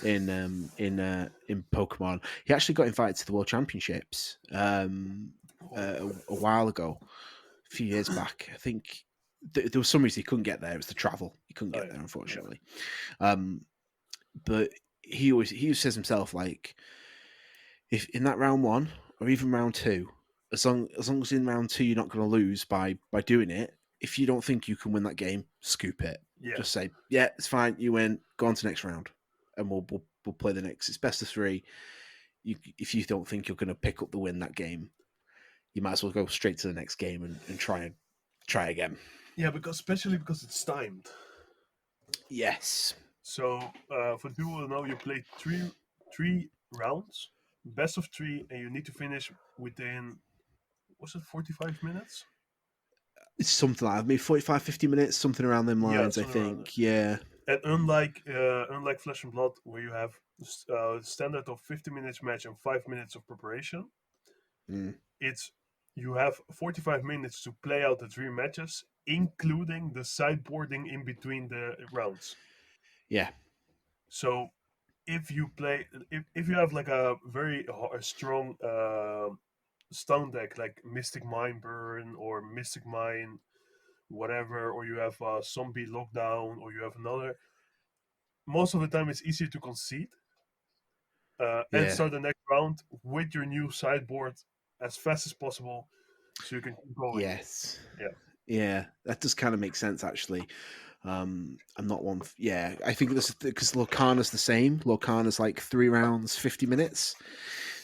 in Pokemon. He actually got invited to the World Championships a while ago, a few years back. I think there was some reason he couldn't get there. It was the travel. He couldn't Oh get yeah, there, yeah, unfortunately. Um, but he always says himself like, if in that round one or even round two, as long as in round two you're not going to lose by doing it. If you don't think you can win that game, scoop it. yeah, Just say, yeah, it's fine. You win. Go on to next round, and we'll play the next. It's best of three. If you don't think you're going to pick up the win that game, you might as well go straight to the next game and try again. yeah. Because especially because it's timed. Yes. So for the people who know, you play three rounds, best of three, and you need to finish within, was it 45 minutes? It's something like maybe 45, 50 minutes, something around them Yeah, lines, I something around there. think. Yeah. And unlike Flesh and Blood, where you have standard of 50 minutes match and 5 minutes of preparation, Mm. it's you have 45 minutes to play out the three matches, including the sideboarding in between the rounds. Yeah. So if you have like a very strong stone deck like Mystic Mine Burn or Mystic Mine whatever, or you have Zombie Lockdown, or you have another, most of the time it's easier to concede and Yeah. start the next round with your new sideboard as fast as possible so you can keep going. Yes. Yeah. Yeah, that does kind of make sense actually. I'm not one. Yeah, I think this is because Lorcana's the same. Lorcana's like 3 rounds, 50 minutes.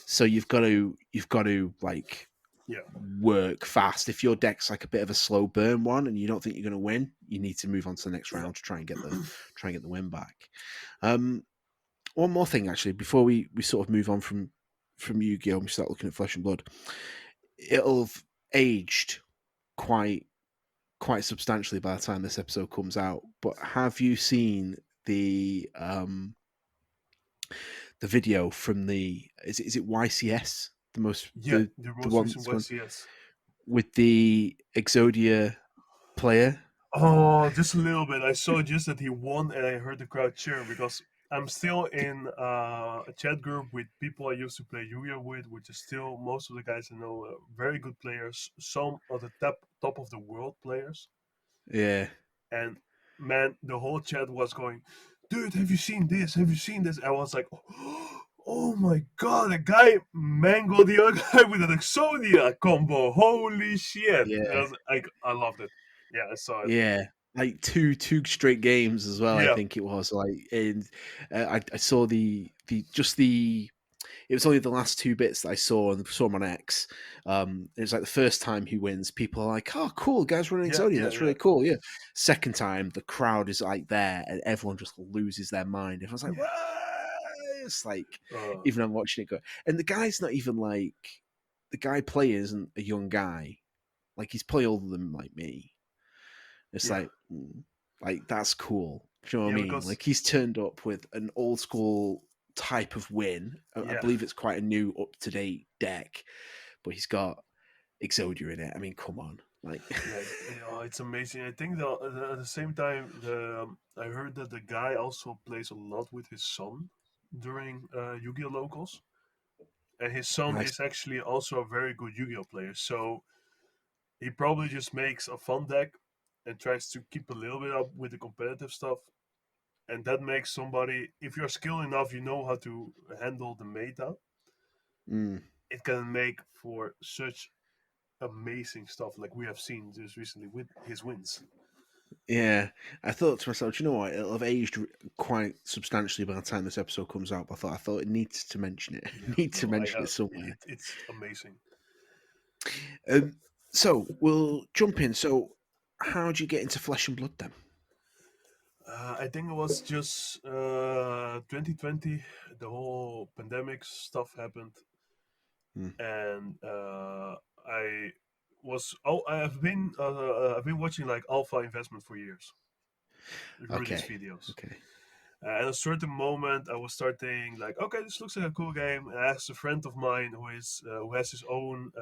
So you've got to like Yeah. work fast. If your deck's like a bit of a slow burn one, and you don't think you're going to win, you need to move on to the next Yeah. round to try and get the win back. Um, one more thing actually before we sort of move on from Yu-Gi-Oh, and we start looking at Flesh and Blood. It'll have aged quite substantially by the time this episode comes out. But have you seen the video from the is it YCS, the most Yeah. The the most one recent that's going YCS. with the Exodia player? Oh, just a little bit. I saw just that he won, and I heard the crowd cheer because I'm still in a chat group with people I used to play Yu-Gi-Oh with, which is still most of the guys I know, very good players. Some of the top of the world players, Yeah, and man, the whole chat was going, "Dude, have you seen this? Have you seen this?" I was like, "Oh my god, a guy mangled the other guy with an Exodia combo! Holy shit!" yeah, I loved it. Yeah, I saw it. yeah. Like two straight games as well. I Yeah, think it was like, and I saw the it was only the last two bits that I saw and saw him on X. It was like the first time he wins, people are like, "Oh, cool, guys running yeah, Exodia, yeah, that's yeah, really cool." Yeah. Second time, the crowd is like there, and everyone just loses their mind. Everyone's like, yeah. "What?" It's like, Uh, even I'm watching it go, and the guy's not even like the guy playing isn't a young guy. Like he's probably older than like me. It's yeah, like that's cool. Do you know what I yeah, mean? because Like he's turned up with an old school type of win. I yeah, believe it's quite a new, up to date deck, but he's got Exodia in it. I mean, come on. Like, Yeah, it's amazing. I think that at the same time, I heard that the guy also plays a lot with his son during Yu-Gi-Oh locals, and his son nice. is actually also a very good Yu-Gi-Oh player. So he probably just makes a fun deck and tries to keep a little bit up with the competitive stuff, and that makes somebody, if you're skilled enough, you know how to handle the meta. Mm. It can make for such amazing stuff like we have seen just recently with his wins. Yeah, I thought to myself, "Do you know what? It'll have aged quite substantially by the time this episode comes out." But I thought it needs to mention it. Yeah, Need to no, I mention it somewhere. it's amazing. Um, so we'll jump in. So, how do you get into Flesh and Blood then? I think it was just 2020. The whole pandemic stuff happened, Hmm. and I I've been watching like Alpha Investment for years, release Okay, videos. okay, At a certain moment, I was starting like, okay, this looks like a cool game. And I asked a friend of mine who has his own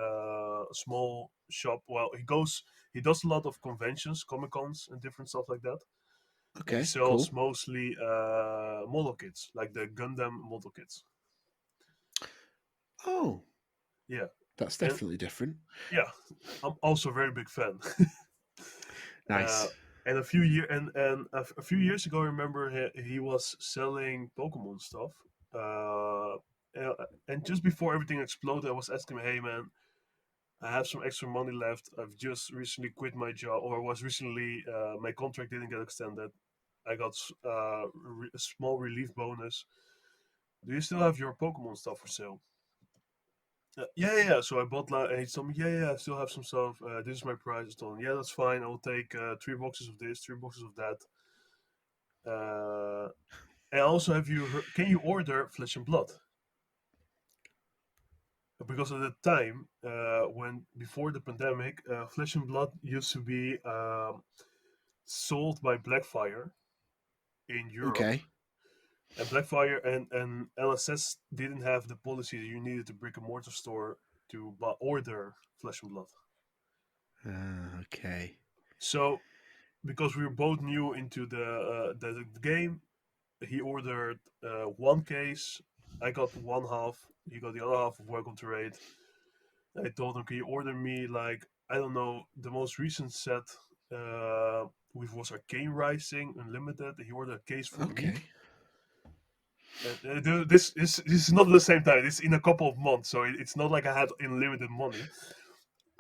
small shop. Well, he does a lot of conventions, comic cons, and different stuff like that. And he okay, sells cool. mostly model kits, like the Gundam model kits. Oh, Yeah, that's and definitely different. yeah, I'm also a very big fan. uh, Nice. and a few years ago, I remember he was selling Pokemon stuff. Uh, and just before everything exploded, I was asking him, "Hey man, I have some extra money left. I've just recently quit my job, or was recently my contract didn't get extended. I got a small relief bonus. Do you still have your Pokemon stuff for sale?" Yeah. So I bought and he told me, yeah, I still have some stuff. This is my price. I told him, yeah, that's fine. I'll take 3 boxes of this, 3 boxes of that. Uh, and also, can you order Flesh and Blood? Because at the time, when before the pandemic, Flesh and Blood used to be sold by Blackfire in Europe, Okay. and Blackfire and LSS didn't have the policy that you needed to brick and mortar store to order Flesh and Blood. Okay. So because we were both new into the game, he ordered 1 case. I got one half. He got the other half of Welcome to Raid. I told him, "Can you order me like I don't know the most recent set, which was Arcane Rising Unlimited?" He ordered a case for me. Okay. And this is not at the same time. It's in a couple of months, so it's not like I had unlimited money.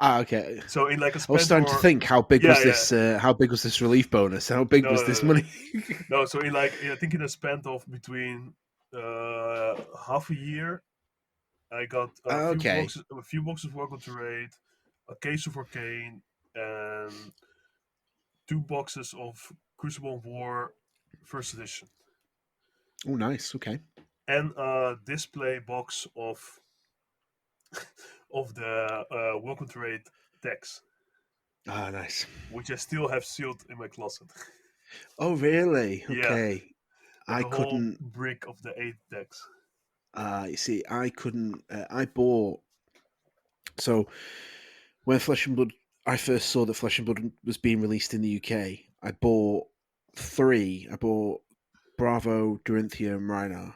Okay. So in like a I was span starting to for think, how big yeah was yeah this? How big was this relief bonus? How big no was no this no money? no. So in like I think in a span of between half a year, I got Okay. a few boxes of Welcome to Raid, a case of Arcane, and 2 boxes of Crucible of War First Edition, Oh, nice. Okay. and a display box of the Welcome to Raid decks, Ah, nice. which I still have sealed in my closet. Oh, really? Yeah, Okay. like I a whole couldn't. brick of the 8 decks. You see, I couldn't. I bought. So when Flesh and Blood, I first saw that Flesh and Blood was being released in the UK. I bought three. I bought Bravo, Dorinthia, and Rhinar,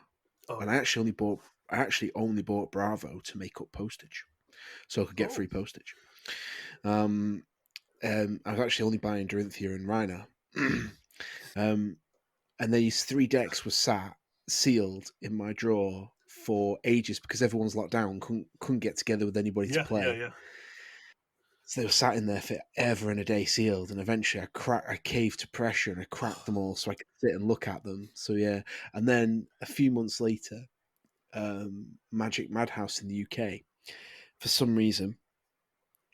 Oh and yeah. I actually only bought Bravo to make up postage, so I could get Oh free postage. Um, I was actually only buying Dorinthia and Rhinar. um, and these three decks were sat sealed in my drawer for ages because everyone's locked down, couldn't get together with anybody to yeah play. yeah. So they were sat in there for ever and a day sealed, and eventually I caved to pressure and I cracked them all so I could sit and look at them. So yeah, and then a few months later, Magic Madhouse in the UK, for some reason,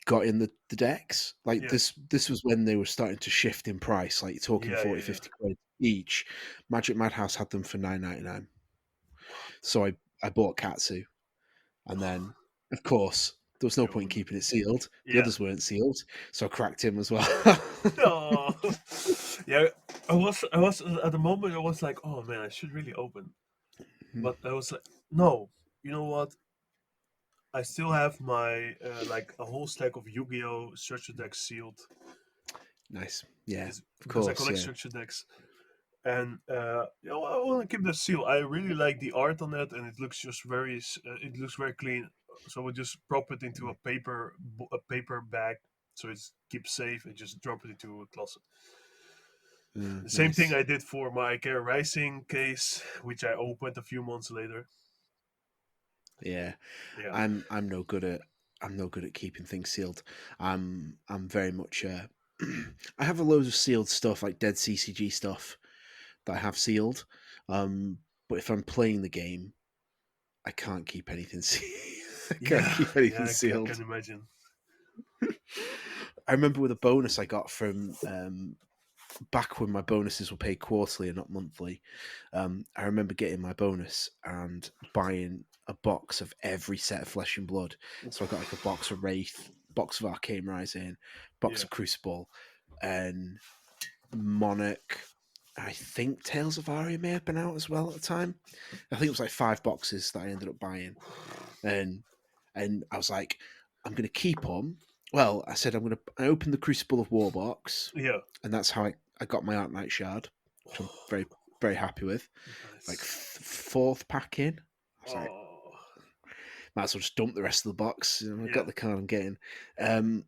got in the decks. Like Yeah this was when they were starting to shift in price. Like you're talking yeah 40, yeah. 50 quid each. Magic Madhouse had them for 9.99. What? So I bought Katsu, and then of course there was no You point in opened keeping it sealed. The yeah. others weren't sealed, so I cracked him as well. Oh yeah. I was at the moment I was like, oh man, I should really open, but I was like, no. You know what? I still have my like a whole stack of Yu-Gi-Oh structure decks sealed. Nice. Yeah, Is of because I course. collect Yeah. structure decks, and I want to keep the seal. I really like the art on it, and it looks just it looks very clean. So we just prop it into a paper bag, so it keeps safe, and just drop it into a closet. The same thing Nice. I did for my Care Rising case, which I opened a few months later. Yeah. Yeah, I'm no good at keeping things sealed. I'm very much I have a load of sealed stuff like dead CCG stuff that I have sealed. Um, but if I'm playing the game, I can't keep anything I can't yeah, keep yeah. anything I sealed. can imagine. I remember with a bonus I got from back when my bonuses were paid quarterly and not monthly. I remember getting my bonus and buying a box of every set of Flesh and Blood. So I got like a box of Wraith, box of Arcane Rising, box Yeah, of Crucible, and Monarch. I think Tales of Aria may have been out as well at the time. I think it was like 5 boxes that I ended up buying, and I was like, I'm going to keep them. Well, I said I opened the Crucible of War box, yeah. and that's how I got my Arknight shard, which I'm very happy with. Like Nice. fourth pack in, I was like, Oh, might as well just dump the rest of the box. I yeah, got the card I'm getting. Um,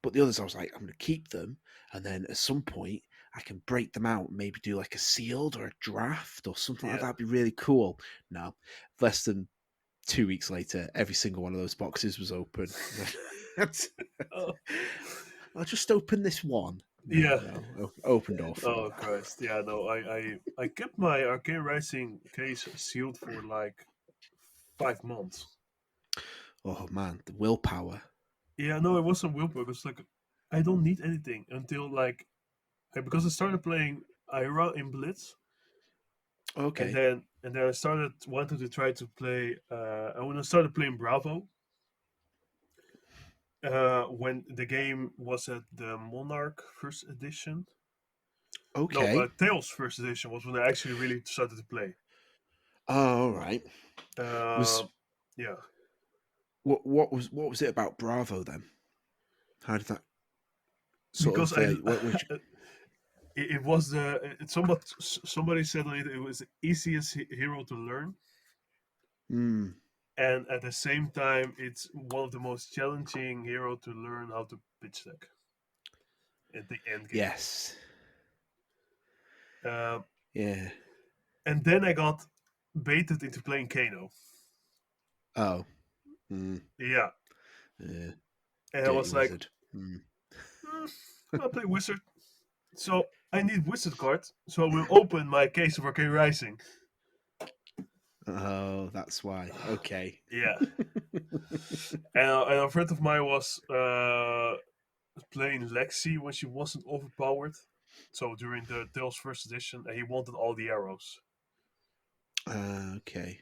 but the others, I was like, I'm going to keep them, and then at some point, I can break them out and maybe do like a sealed or a draft or something like that. yeah. That'd be really cool. No, less than 2 weeks later, every single one of those boxes was open. Oh, I'll just open this one. No, yeah. no, opened all four. Oh Christ. Yeah. No. I kept my Arcane Rising case sealed for like 5 months. Oh man, the willpower. Yeah. No, it wasn't willpower. It was like I don't need anything until like because I started playing Ira in Blitz, Okay, and then I started wanted to try to play. When I started playing Bravo, when the game was at the Monarch first edition. No, okay. Tails first edition was when I actually really started to play. Oh, all right. Was Uh, yeah, what was it about Bravo then? How did that sort because of I what which? it was somebody said on it it was the easiest hero to learn, Hmm. and at the same time it's one of the most challenging hero to learn how to pitch deck at the end game. Yes. Uh, Yeah. and then I got baited into playing Kano. Oh. Hmm. Yeah, Yeah. and I Dirty was like, wizard. Hmm. I'll play Wizard. So I need Wizard cards. So I will open my case of Arcane Rising. Oh, that's why. Okay. Yeah, and a friend of mine was playing Lexi when she wasn't overpowered. So during the Tales first edition, and he wanted all the arrows. Okay.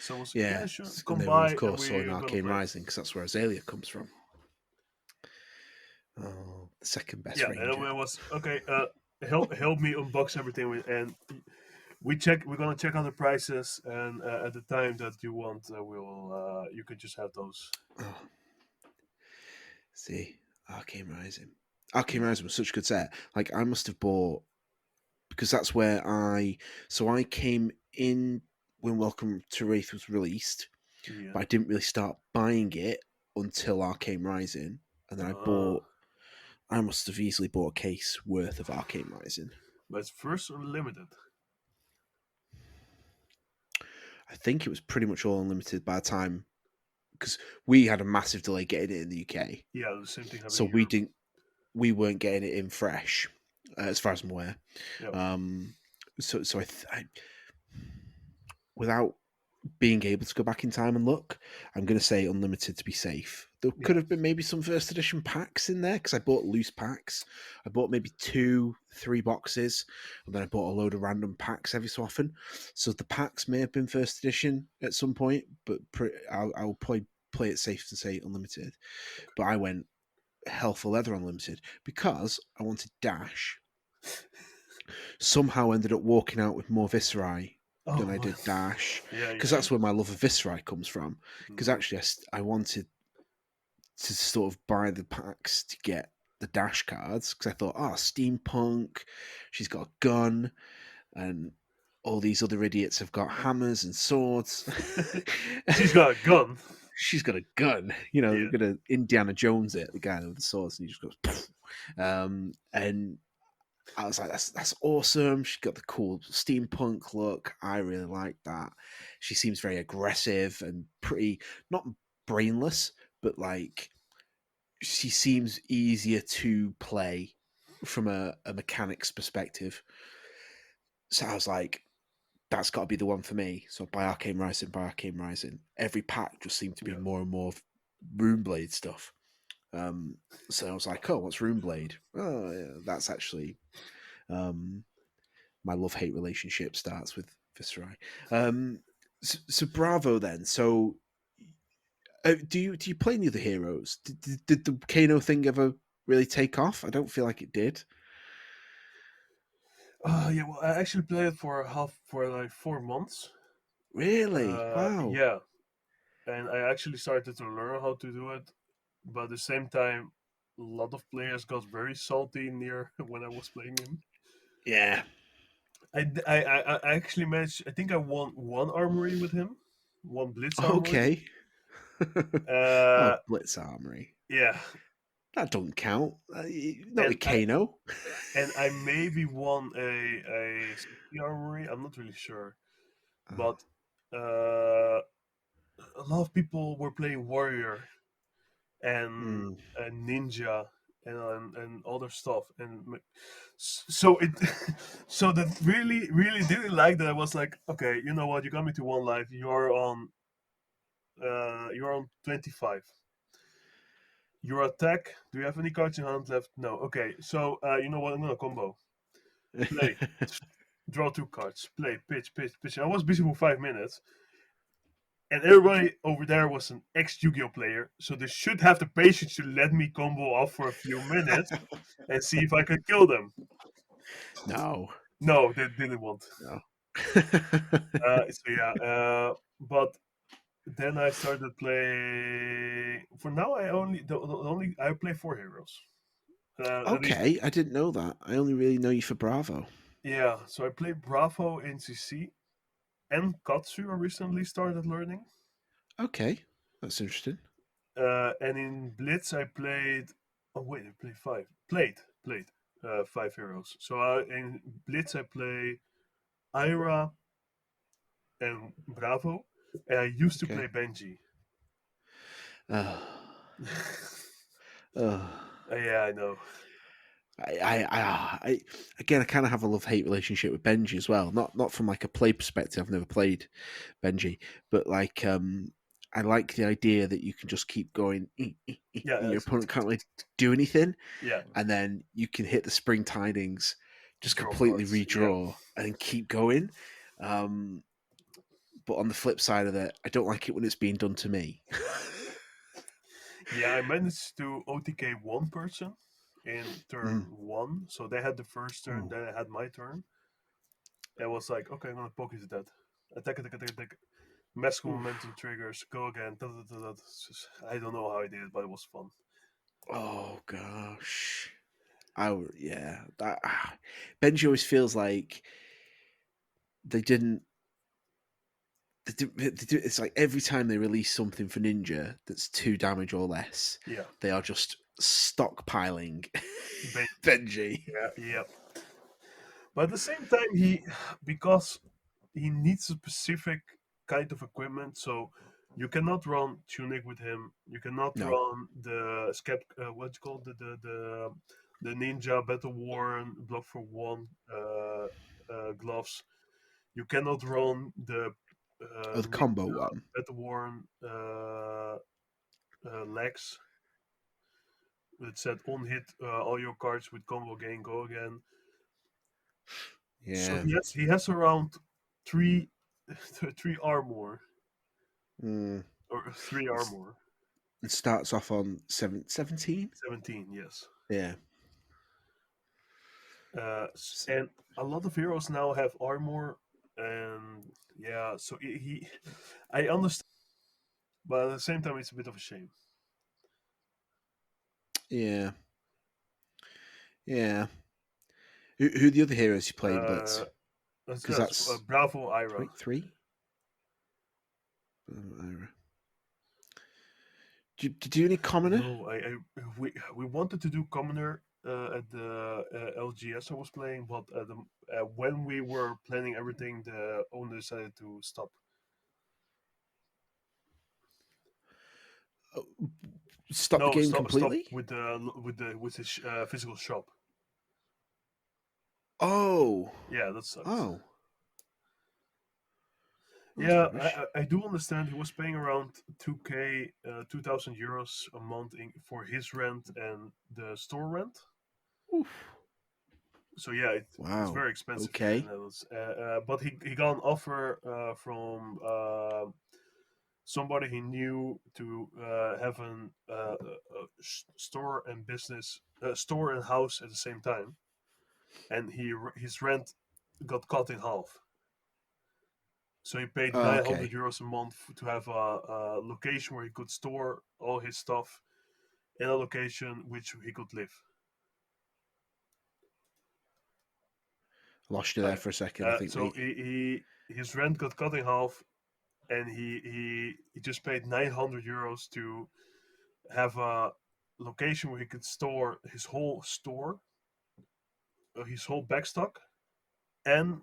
So I was like, Yeah, yeah, sure, and come they were of by and course all in we're gonna Arcane play. Rising because that's where Azalea comes from. Oh, the second best Yeah, and ranger. it was okay. Help me unbox everything, and we're gonna check on the prices, and at the time that you want, you can just have those. Oh, see, Arcane Rising. Arcane Rising was such a good set. Like I must have bought because that's where I came in when Welcome to Wraith was released, Yeah. but I didn't really start buying it until Arcane Rising, and then I must have easily bought a case worth of Arcane Rising. But it's first unlimited. I think it was pretty much all unlimited by the time because we had a massive delay getting it in the UK, Yeah, the same thing happened so in Europe. we weren't getting it in fresh, as far as I'm aware. Yeah. Um, I without being able to go back in time and look, I'm going to say unlimited to be safe. There could Yeah. have been maybe some first edition packs in there because I bought loose packs. I bought maybe 2, 3 boxes, and then I bought a load of random packs every so often. So the packs may have been first edition at some point, but I'll probably play it safe to say unlimited. But I went hell for leather unlimited because I wanted Dash. Somehow ended up walking out with more Viscerai Oh than I my. did Dash, Yeah, because yeah, that's yeah. where my love of Viscerai comes from. Because Hmm. actually, I wanted to sort of buy the packs to get the Dash cards because I thought, oh, steampunk, she's got a gun, and all these other idiots have got hammers and swords. She's got a gun. She's got a gun. You know, Yeah, we're gonna Indiana Jones it, the guy with the swords, and he just goes. Poof. And I was like, that's awesome. She got the cool steampunk look. I really like that. She seems very aggressive and pretty, not brainless, but like she seems easier to play from a mechanics perspective. So I was like, that's got to be the one for me. So buy Arcane Rising, buy Arcane Rising. Every pack just seemed to be yeah. more and more Runeblade stuff. Um, so I was like, oh, what's Runeblade? Oh, yeah, that's actually um, my love hate relationship starts with Viscerai. So Bravo then. So do you play any of the heroes? Did the Kano thing ever really take off? I don't feel like it did. Yeah. Well, I actually played it for like 4 months. Really? Wow. Yeah, and I actually started to learn how to do it, but at the same time, a lot of players got very salty near when I was playing him. Yeah. I actually managed. I think I won one armory with him, one blitz armory. Okay. Oh, Uh, Blitz Armory. yeah, That don't count. Not and with Kano. I maybe won a city armory. I'm not really sure, Oh. but a lot of people were playing warrior and Mm. ninja and other stuff, and so it so that really didn't like that. I was like, okay, you know what? You got me to one life. You're on 25. Your attack. Do you have any cards in hand left? No. Okay. So you know what? I'm gonna combo. Play. Draw two cards. Play. Pitch. Pitch. Pitch. I was busy for 5 minutes, and everybody over there was an ex Yu-Gi-Oh player, so they should have the patience to let me combo off for a few minutes and see if I could kill them. No. No, they didn't want. No. So yeah, but then I started play. For now, the only I play four heroes. At least, Okay, I didn't know that. I only really know you for Bravo. yeah. So I play Bravo in CC and Katsu. I recently started learning. Okay, that's interesting. And in Blitz, I played. Oh wait, I played five. Played five heroes. So in Blitz, I play Ira and Bravo, and I used to Okay. play Benji. Uh, uh, Yeah, I know. I again, I kind of have a love hate relationship with Benji as well. Not from like a play perspective. I've never played Benji, but like I like the idea that you can just keep going, Yeah, and your opponent can't really do anything, yeah. and then you can hit the spring tidings, just Draw completely cards. Yeah, redraw, and then keep going. Um, but on the flip side of it, I don't like it when it's being done to me. yeah. I managed to OTK one person in turn Mm. one, so they had the first turn, Ooh. then I had my turn. I was like, okay, I'm gonna poke you to that. Attack, attack, attack, attack. Magical momentum Oof. triggers. Go again. Da, da, da, da. I don't know how I did it, but it was fun. Oh gosh. Yeah. Benji always feels like they didn't. It's like every time they release something for Ninja that's 2 damage or less, Yeah, they are just stockpiling Benji. Benji. Yeah, yeah. But at the same time, he because he needs a specific kind of equipment, so you cannot run tunic with him. You cannot No, run the what's it called the ninja battle worn block for one gloves. You cannot run the oh, the combo ninja one. battle worn legs. It said on hit all your cards with combo gain go again. So Yeah. he has around three three armor Mm. or three It's, armor. it starts off on 17. 17, yes. Yeah. And a lot of heroes now have armor and yeah, so I understand, but at the same time, it's a bit of a shame. Yeah, yeah. Who are the other heroes you play in Uh, Blitz? Because that's that's Bravo Ira. three. Ira. Did you do any commoner? No, we wanted to do Commoner at the LGS I was playing, but when we were planning everything, the owner decided to stop. Oh, stop the No, game stop completely? with his physical shop. Oh, Yeah, that sucks. oh, that's Yeah, rubbish. I do understand he was paying around 2k, 2,000 euros a month for his rent and the store rent. Oof. So yeah, it's Wow. very expensive here in Okay. the Netherlands. But he got an offer from somebody he knew to have an store and business, store and house at the same time, and his rent got cut in half. So he paid Oh, 900 okay. euros a month to have a location where he could store all his stuff in a location which he could live. Lost you Oh there yeah. for a second. I think So his rent got cut in half, and he just paid 900 euros to have a location where he could store his whole store, his whole backstock, and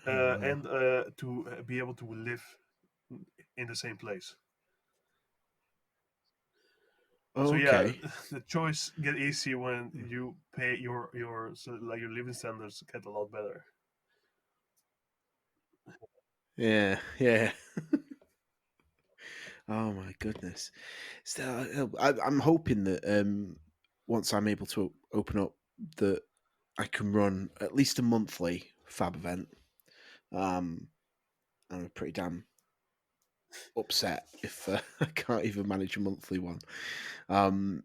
Oh wow. to be able to live in the same place. So yeah, Okay. the choice get easy when you pay your so like your living standards get a lot better. Yeah, yeah. Oh my goodness. So I'm hoping that once I'm able to open up, that I can run at least a monthly fab event. Um, I'm pretty damn upset if I can't even manage a monthly one. Um,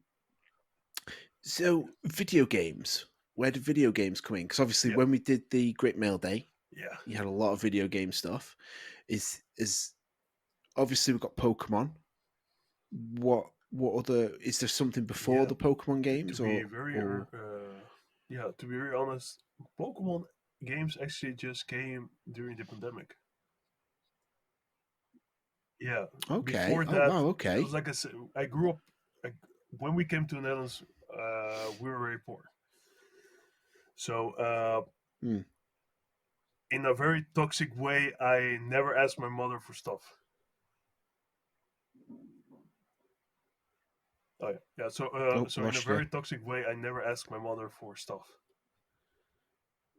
so video games. Where did video games come in? Because obviously, Yeah, when we did the Great Mail Day, yeah, you had a lot of video game stuff. Is obviously we've got Pokemon. What other is there something before yeah. the Pokemon To games be very or yeah, to be very honest, Pokemon games actually just came during the pandemic. Yeah, okay? before Oh that, wow, it was okay. like I said, I grew up. Like, when we came to the Netherlands, we were very poor. So Hmm. in a very toxic way, I never asked my mother for stuff. Oh yeah, yeah. Oh, So in a lost you very there. toxic way, I never asked my mother for stuff.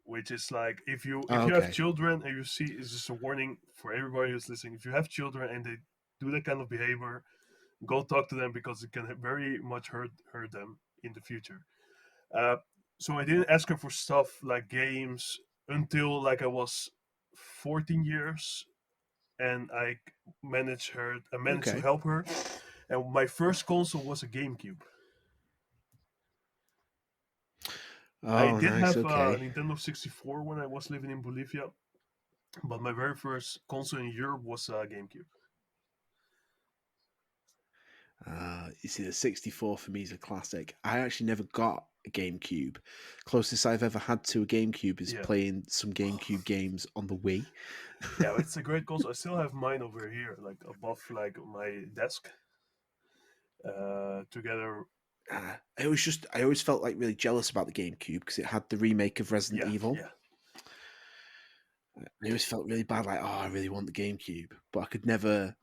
Which is like if Oh, you have okay. children and you see, it's just a warning for everybody who's listening. If you have children and they do that kind of behavior, go talk to them because it can very much hurt them in the future. Uh, so I didn't ask her for stuff like games until like I was 14 years, and I managed to Okay. help her. And my first console was a GameCube. I Oh, did nice. have a Okay. Nintendo 64 when I was living in Bolivia, but my very first console in Europe was a GameCube. You see, the 64 for me is a classic. I actually never got a GameCube. Closest I've ever had to a GameCube is Yeah, playing some GameCube games on the Wii. yeah, it's a great console. I still have mine over here, like above like my desk, together. I always felt like really jealous about the GameCube because it had the remake of Resident Yeah, Evil. yeah, I always felt really bad, like, oh, I really want the GameCube, but I could never.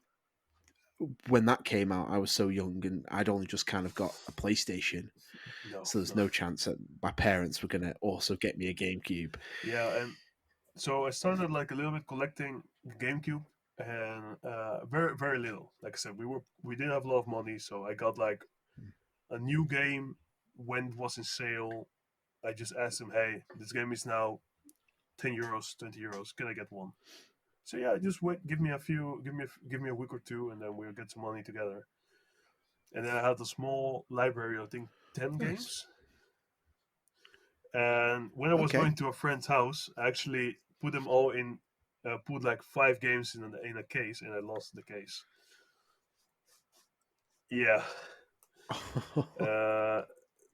When that came out, I was so young, and I'd only just kind of got a PlayStation, no, so there's no, no chance that my parents were going to also get me a GameCube. yeah, and so I started like a little bit collecting GameCube, and very little. Like I said, we didn't have a lot of money, so I got like a new game when it was in sale. I just asked him, "Hey, this game is now 10 euros, 20 euros. Can I get one?" So yeah, just wait. Give me a week or two, and then we'll get some money together. And then I had a small library, I think 10 games. Nice. And when I was Okay. going to a friend's house, I actually put them all in, put like 5 games in a case, and I lost the case. Yeah. Uh,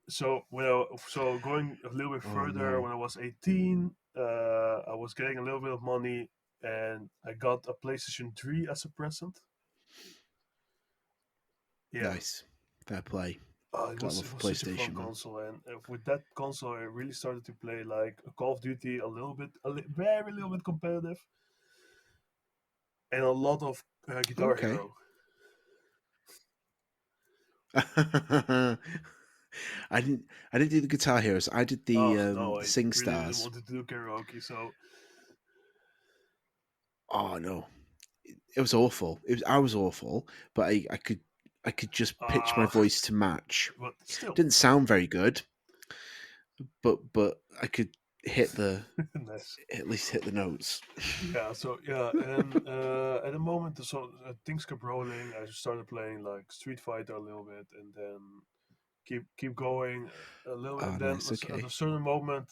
so going a little bit Oh further, no. when I was 18, I was getting a little bit of money, and I got a PlayStation 3 as a present. Yeah. Nice. Fair play. It Gotta was love a such a fun PlayStation, man. console, and with that console, I really started to play like Call of Duty a little bit, very little bit competitive, and a lot of Guitar Okay. Hero. I didn't I didn't do the Guitar Heroes. I did Oh no, the I Sing really didn't Stars. want to do karaoke, so Oh no. It was awful. I was awful, but I could just pitch my ah, voice to match. but still, Didn't sound very good, but I could hit the nice. at least hit the notes. Yeah, so yeah, and at the moment, things kept rolling. I started playing like Street Fighter a little bit, and then keep going a little bit. Oh, And then nice. at a Okay. certain moment,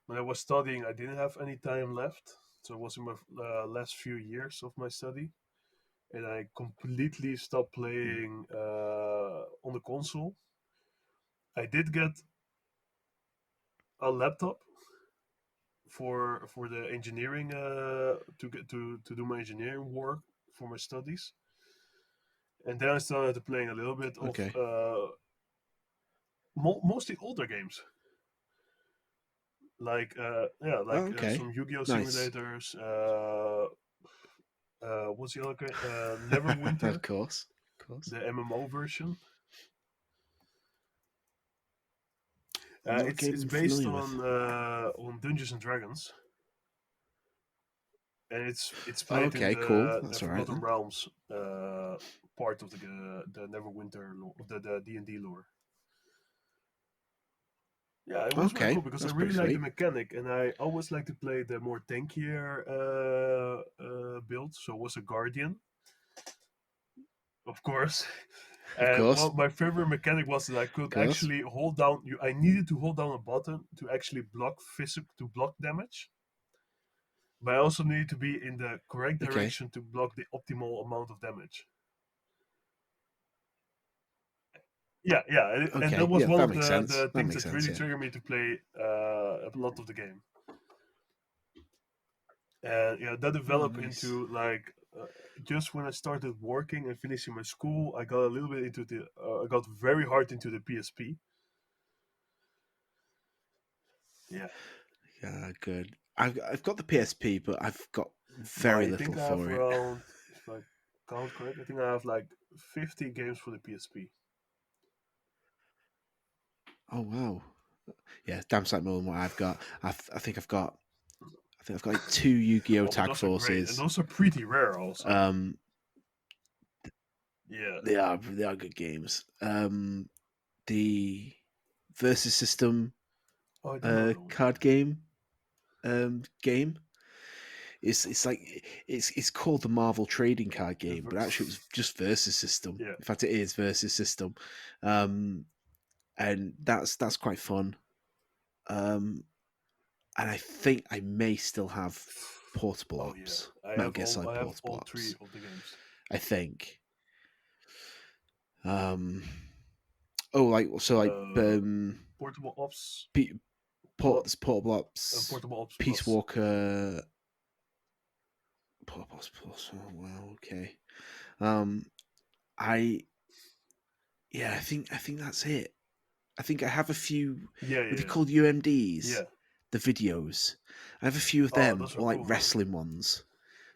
when I was studying, I didn't have any time left. So it was in my last few years of my study, and I completely stopped Mm. playing on the console. I did get a laptop for the engineering to get to do my engineering work for my studies, and then I started playing a little bit of Okay. mostly older games, like Oh, okay. some Yu-Gi-Oh Nice. simulators. What's the other game? Neverwinter, Of course. Of course. the MMO version. Not a It's game I'm based familiar with. on Dungeons and Dragons, and it's Oh, played in okay, cool. the That's all right Forgotten then. Realms part of the Neverwinter lore, of the D&D lore. Yeah, it was very Okay, cool because I that's really pretty like the sweet. mechanic, and I always like to play the more tankier build. So it was a Guardian, of course. Of And course. well, my favorite mechanic was that I Of could course. actually hold down. I needed to hold down a button to actually block damage, but I also needed to be in the correct Okay. direction to block the optimal amount of damage. Yeah, yeah, and that Okay. was Yeah, one that of makes sense. the That things makes that sense. really Yeah. triggered me to play a lot of the game. And yeah, that Oh, developed nice. into like just when I started working and finishing my school, I got a little bit into the I got very hard into the PSP. Yeah, Yeah, good. I've got the PSP, but I've got very I little think I have for it. around, if I count correct, I think I have like 50 games for the PSP. Oh wow. Yeah, damn sight more than what I've got. I think I've got like two Yu-Gi-Oh Oh, but Tag those are great, and Forces. those are pretty rare also. Um, Yeah. they are good games. The versus system Oh, I don't know those. card game. It's like it's called the Marvel Trading Card The game, ver- but actually it was just versus system. yeah. In fact, it is versus system, um, and that's quite fun. Um, and I think I may still have portable Oh yeah. ops, Metal Gear Solid I have portable all three ops. of the games. I think. Um, oh, like so, like Uh, Portable Ops P- Plus, there's portable ops, Portable Ops Peace Plus. Walker, portable ops plus. Oh wow, okay. Um, I yeah, I think that's it. I think I have a few. Yeah, What they yeah, called UMDs, yeah. the videos. I have a few of Oh, them, those are or like cool, man. wrestling ones.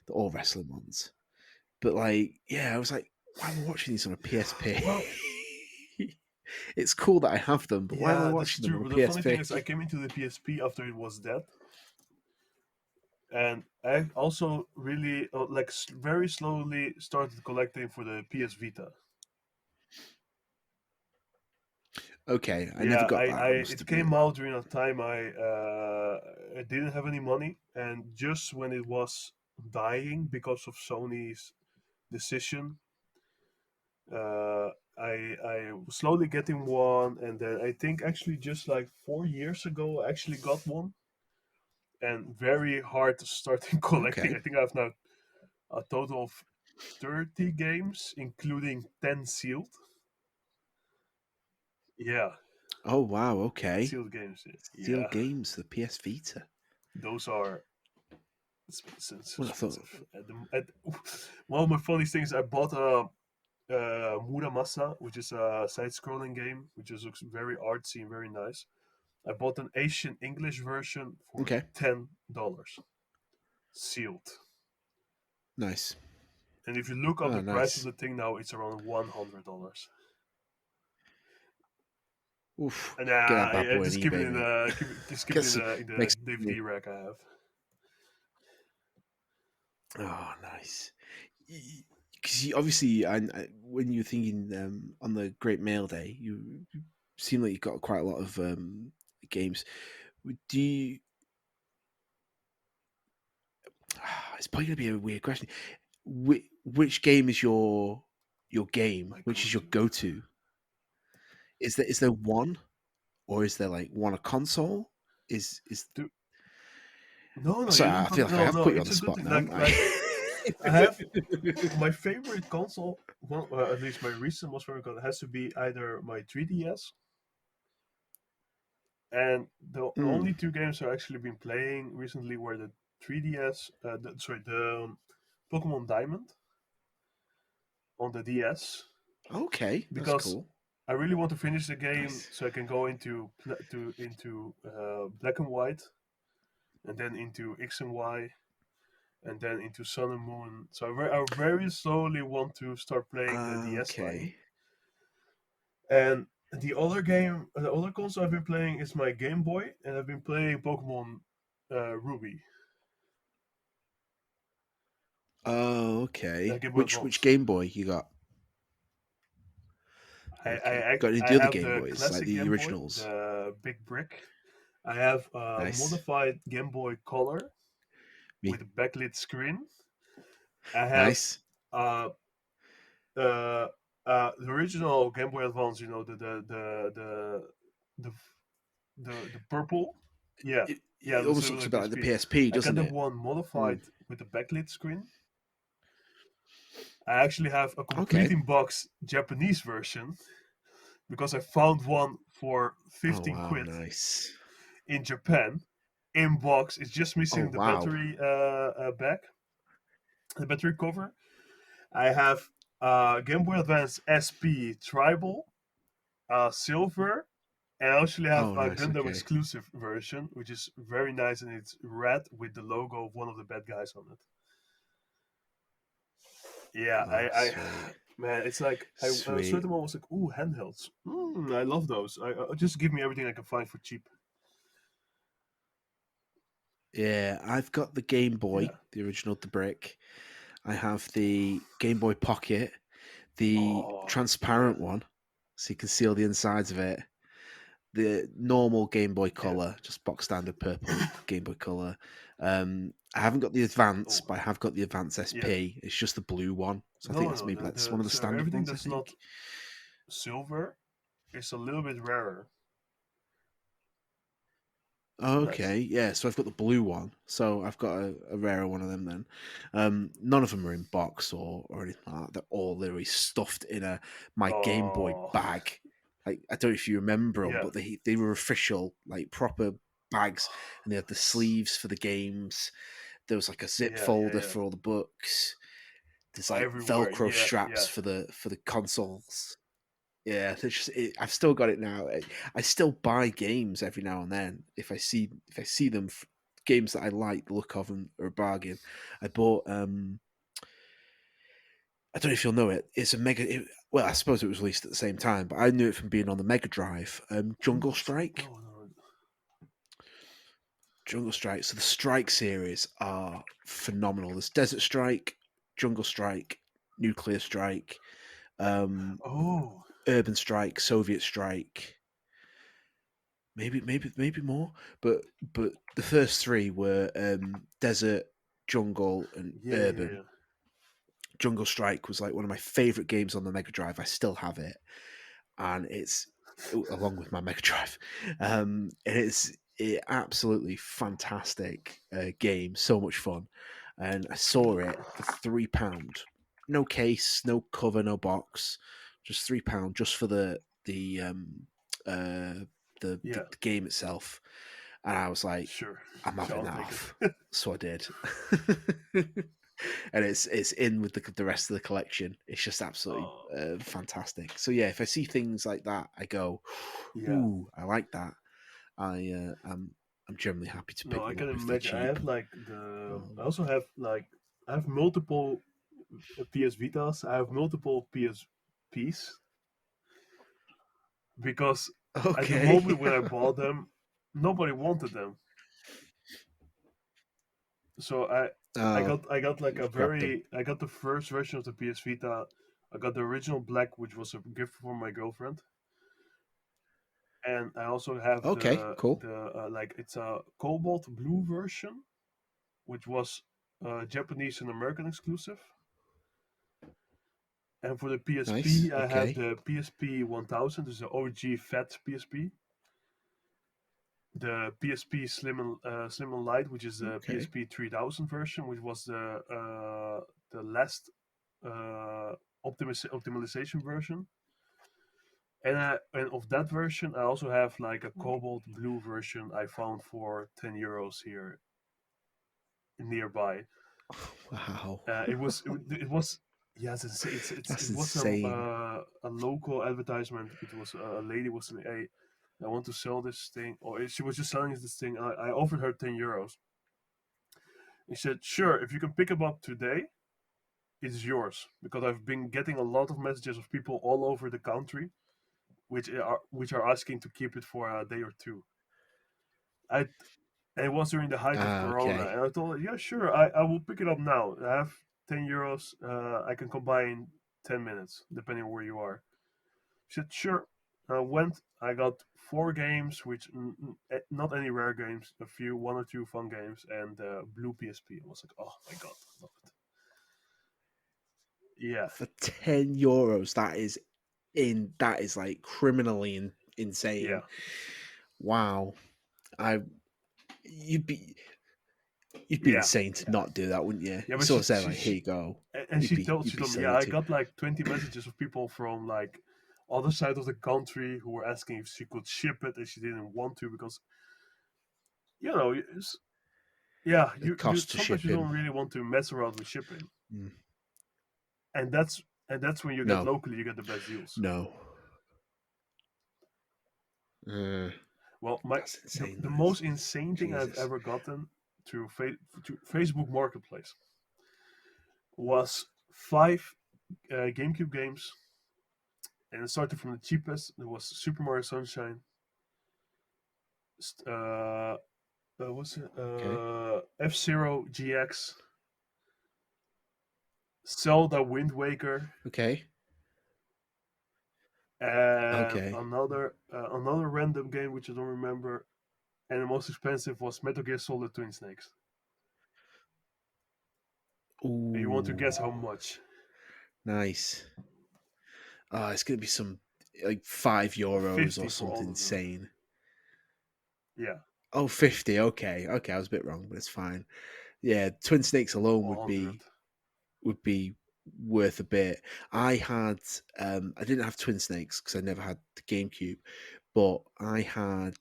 They're all wrestling ones. But like, yeah, I was like, why am I watching these on a PSP? Well, It's cool that I have them, but why am I yeah, that's watching them true. on a But the funny thing PSP? is, I came into the PSP after it was dead, and I also really very slowly started collecting for the PS Vita. Okay, I never Yeah, got that. I must it admit. came out during a time I didn't have any money, and just when it was dying because of Sony's decision, uh, I was slowly getting one, and then I think actually just like 4 years ago, I actually got one, and very hard to start collecting. Okay. I think I have now a total of 30 games, including 10 sealed. Yeah, Oh wow. Okay. sealed games. Steel Yeah, Games, the PS Vita. those are Well, I thought. expensive. One of my funniest things, I bought a Muramasa, which is a side-scrolling game, which just looks very artsy and very nice. I bought an Asian English version for Okay. $10, sealed. Nice. And if you look up Oh, the price of nice. the thing now, it's around $100. Oof. And Get that bad I boy on just keep it eBay, in mate. just keep it Gets in the makes DVD rack I have. Oh, nice. Because you, obviously, when you're thinking on the Great Mail Day, you seem like you've got quite a lot of games. Do you? It's probably going to be a weird question. Which game is your game? My Which is your go-to. go-to? Is there one, or is there like one a console? Is Do, no, no, Sorry, you I didn't feel put. like I No, have no, put you on it's the a good spot thing. now, haven't Like I? I have my favorite console. Well, at least my recent most favorite console has to be either my 3DS, and the Mm, only two games I've actually been playing recently were the 3DS. The Pokemon Diamond on the DS, okay, that's because cool. I really want to finish the game Nice. so I can go into Black and White, and then into X and Y, and then into Sun and Moon. So I very slowly want to start playing the DS line. Okay. And the other console I've been playing is my Game Boy, and I've been playing Pokemon Ruby, Oh, okay. Game Boy Which Advance. Game Boy you got? Okay. Got any of I the other have Game the Boys, like classic the Game Boy, originals? the big brick. I have a Nice. modified Game Boy Color with Me. a backlit screen. I have Nice. uh, uh, the original Game Boy Advance. You know the the purple. Yeah, yeah, It looks a almost little looks a like bit like the PSP. PSP, I got doesn't the it? one Mm. modified with the backlit screen. I actually have a complete Okay. in box Japanese version because I found one for Oh 15 wow, quid nice. in Japan. In box, it's just Oh missing the wow. battery back, the battery cover. I have Game Boy Advance SP Tribal, Silver, and I actually have Oh a nice. Gundam Okay. exclusive version, which is very nice, and it's red with the logo of one of the bad guys on it. Yeah, Oh sweet, man, it's like a sweet. certain one was like, ooh, handhelds. I love those. Just give me everything I can find for cheap. Yeah, I've got the Game Boy, Yeah. the original, the brick. I have the Game Boy Pocket, the Oh yeah. transparent one, so you can see all the insides of it. The normal Game Boy Yeah. Color, just box standard purple Game Boy Color. I haven't got the Advance, Oh but I have got the Advance yeah. SP. It's just the blue one, so I think No, that's no. maybe like one The of the so standard everything ones. I that's not think. silver is a little bit rarer. Nice. Okay, yeah. So I've got the blue one. So I've got a rarer one of them then. None of them are in box or anything like that. They're all literally stuffed in a my Game Boy Oh bag. Like I don't know if you remember them, yeah. but they were official, like proper bags, and they had the Nice. sleeves for the games. There was like a zip Yeah, yeah, folder yeah. for all the books. There's like Everywhere. Velcro Yeah, straps yeah. for the consoles. Yeah, I've still got it now. I still buy games every now and then if I see them games that I like the look of and are a bargain. I bought I don't know if you'll know it. It's a well, I suppose it was released at the same time, but I knew it from being on the Mega Drive. Jungle Jungle Strike. Strike. No, no. Jungle Strike. So the Strike series are phenomenal. There's Desert Strike, Jungle Strike, Nuclear Strike, um, Oh, Urban Strike, Soviet Strike. Maybe more, but the first three were desert, jungle, and yeah, yeah, urban. yeah. Jungle Strike was like one of my favorite games on the Mega Drive. I still have it, and it's along with my Mega Drive. absolutely fantastic game, so much fun, and I saw it for £3. No case, no cover, no box, just £3 just for uh, Yeah, the game itself. And I was like, sure. I'm Sure, having I'll that take off. it. So I did. And it's in with the rest of the collection. It's just absolutely Oh, fantastic. So yeah, if I see things like that, I go, yeah. "Ooh, I like that." I'm generally happy to No, pick I them can up if they're imagine. I cheap. have like the. I Um, also have like. I have multiple PS Vitas. I have multiple PSPs because at the moment okay. when I bought them, nobody wanted them. So Oh, I got like a you've grabbed them. very I got the first version of the PS Vita. I got the original black, which was a gift from my girlfriend, and I also have Okay, cool. the like it's a cobalt blue version, which was Japanese and American exclusive. And for the Nice. PSP, I have Okay. the PSP 1000, this is the OG fat PSP. The PSP Slim and Light, which is the Okay. PSP 3000 version, which was the last optimization version. And of that version, I also have like a cobalt blue version I found for €10 here nearby. Wow. It was yes That's it was insane. a local advertisement. It was a lady was saying, "Hey, I want to sell this thing," or she was just selling this thing. I offered her €10. He said, "Sure, if you can pick it up today, it's yours." Because I've been getting a lot of messages of people all over the country which are asking to keep it for a day or two. I and it was during the height of Ah, Corona, okay. and I told her, "Yeah, sure, I will pick it up now. I have €10. I can come by in 10 minutes, depending on where you are." She said, "Sure." I went. I got 4 games, which not any rare games, a few, one or two fun games, and blue PSP. I was like, "Oh my god, I love it." Yeah, For €10, that is like criminally yeah, insane. Wow. I you'd be you'd be yeah, insane to yeah, not do that, wouldn't you? yeah. You But sort of say like, here you go. and You'd she be told me, "Yeah, silly I to. got like 20 messages of people from like other side of the country who were asking if she could ship it, and she didn't want to because you know, yeah, The you cost to sometimes you shipping. don't really want to mess around with shipping, Mm. and that's when you get No, locally, you get the best deals. no. Uh, Well, that's insane. the That is. most insane thing I've Jesus. ever gotten through Facebook Marketplace was 5 GameCube games, and it started from the cheapest. There was Super Mario Sunshine, what's it? Okay. F-Zero GX, Zelda Wind Waker, Okay. and Okay. another random game which I don't remember. And the most expensive was Metal Gear Solid Twin Snakes. And you want to Ooh, guess how much? nice. It's gonna be some like €5 or 50 for something all of them. insane. Yeah, Oh, 50. Okay. Okay, I was a bit wrong, but it's fine. Yeah, Twin Snakes alone 100. would be worth a bit. I had I didn't have Twin Snakes because I never had the GameCube, but I had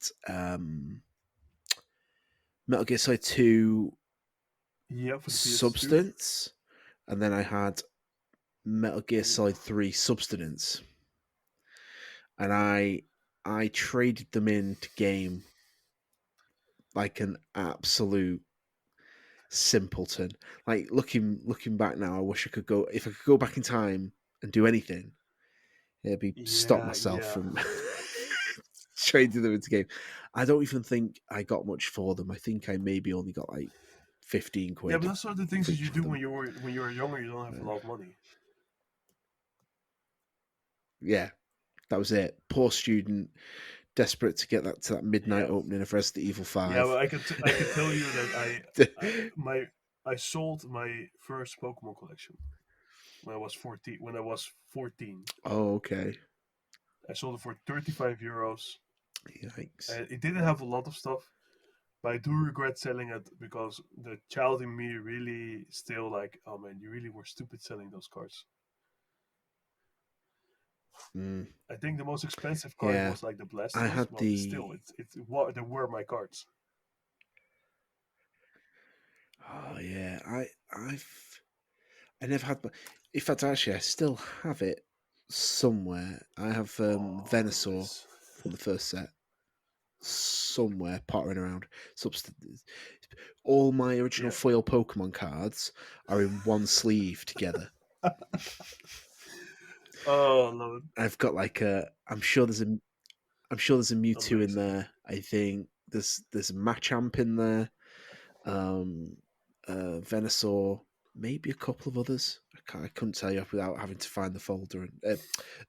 Metal Gear Solid 2 Yeah, for the PS2. Substance, and then I had Metal Gear Ooh. Solid 3 Substance. And I traded them in to game like an absolute simpleton. Like looking back now, I wish I could go if I could go back in time and do anything, it'd be stop Yeah, myself yeah. from trading them into game. I don't even think I got much for them. I think I maybe only got like 15 Yeah, but quid that's sort of the things for that you each of do them. when you were younger. You don't have a Uh, lot of money. yeah, that was it. Poor student, desperate to get that to that midnight Yeah, opening of Resident Evil yeah. 5. But I can tell you that I my I sold my first Pokemon collection when I was 14. When I was 14, Oh, okay. I sold it for €35. Yikes. And it didn't have a lot of stuff. But I do regret selling it because the child in me really still like, oh man, you really were stupid selling those cards. Mm, I think the most expensive card yeah, was like the I Blastoise, had but still, the. it's what they were my cards. Oh yeah, I never had. In fact, actually, I still have it somewhere. I have Oh, Venusaur nice. from the first set somewhere pottering around. Substance. All my original Yeah. foil Pokemon cards are in one sleeve together. Oh, I love it. I've got like a. I'm sure there's a Mewtwo in Amazing. there. I think there's a Machamp in there. Um, Venusaur, maybe a couple of others. I couldn't tell you without having to find the folder and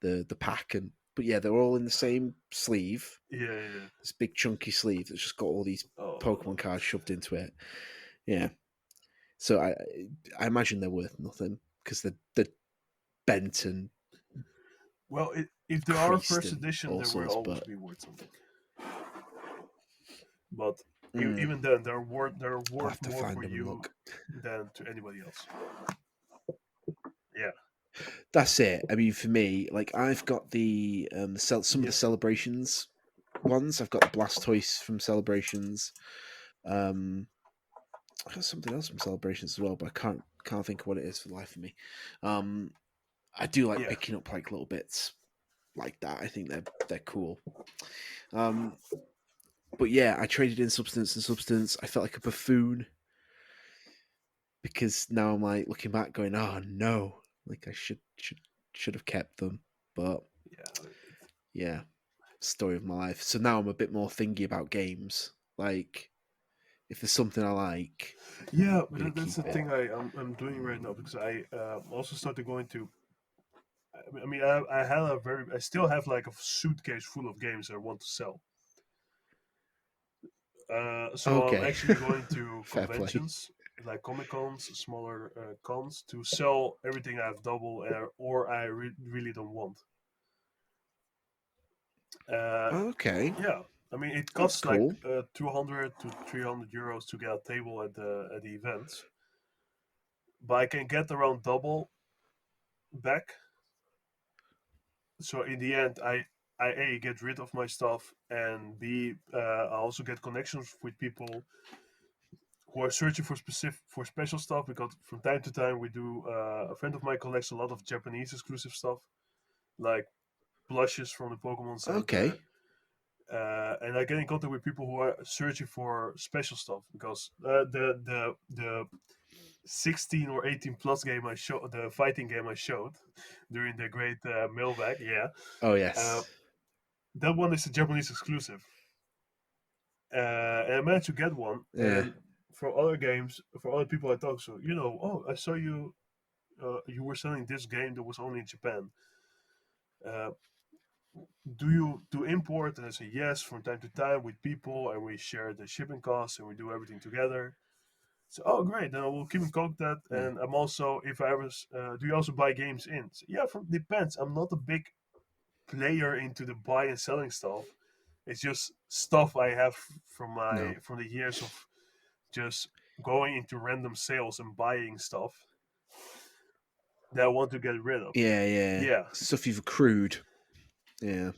the pack. And but yeah, they're all in the same sleeve. Yeah, yeah. Yeah. This big chunky sleeve that's just got all these Oh, I Pokemon love it. cards shoved into it. Yeah, so I imagine they're worth nothing because they're bent and Well, if they are creased first and edition, all they will sorts. always But be worth something. But mm, even then, they're I'll worth have to more find for them and you look. than to anybody else. Yeah. That's it. I mean, for me, like I've got some of the Yeah. celebrations ones. I've got the Blastoise from celebrations. Um, I got something else from celebrations as well, but I can't think of what it is for the life of me. Um, I do like Yeah. picking up like little bits like that. I think they're cool. Um, but yeah, I traded in substance and substance. I felt like a buffoon because now I'm like looking back, going, "Oh no!" Like I should have kept them, but Yeah. yeah, story of my life. So now I'm a bit more thingy about games. Like if there's something I like, Yeah, I'm but gonna that's the keep it. thing I'm doing right now because I also started going to. I mean, I had a very. I still have like a suitcase full of games I want to sell. So I'm Okay, actually going to fair play. conventions like Comic Cons, smaller cons, to sell everything I've double or I really don't want. Uh, Okay, yeah, I mean it that's costs like cool. 200 to 300 euros to get a table at the events, but I can get around double back. So in the end, I a get rid of my stuff and b I also get connections with people who are searching for special stuff because from time to time we do a friend of mine collects a lot of Japanese exclusive stuff like plushes from the Pokemon Center. Okay, And I get in contact with people who are searching for special stuff because the 16 or 18 plus game I showed, the fighting game I showed during the great mailbag, yeah, oh uh, yes, that one is a Japanese exclusive, and I managed to get one. yeah. And for other games, for other people I talk to, oh, I saw you. You were selling this game that was only in Japan. Uh, do you do import? And I say yes from time to time with people, and we share the shipping costs and we do everything together. So, oh, great. Then I will keep in contact. Mm. And I'm also, if I ever, do you also buy games in? So, yeah, depends. I'm not a big player into the buy and selling stuff. It's just stuff I have No, from the years of just going into random sales and buying stuff that I want to get rid of. yeah. Yeah, Stuff you've accrued. Yeah,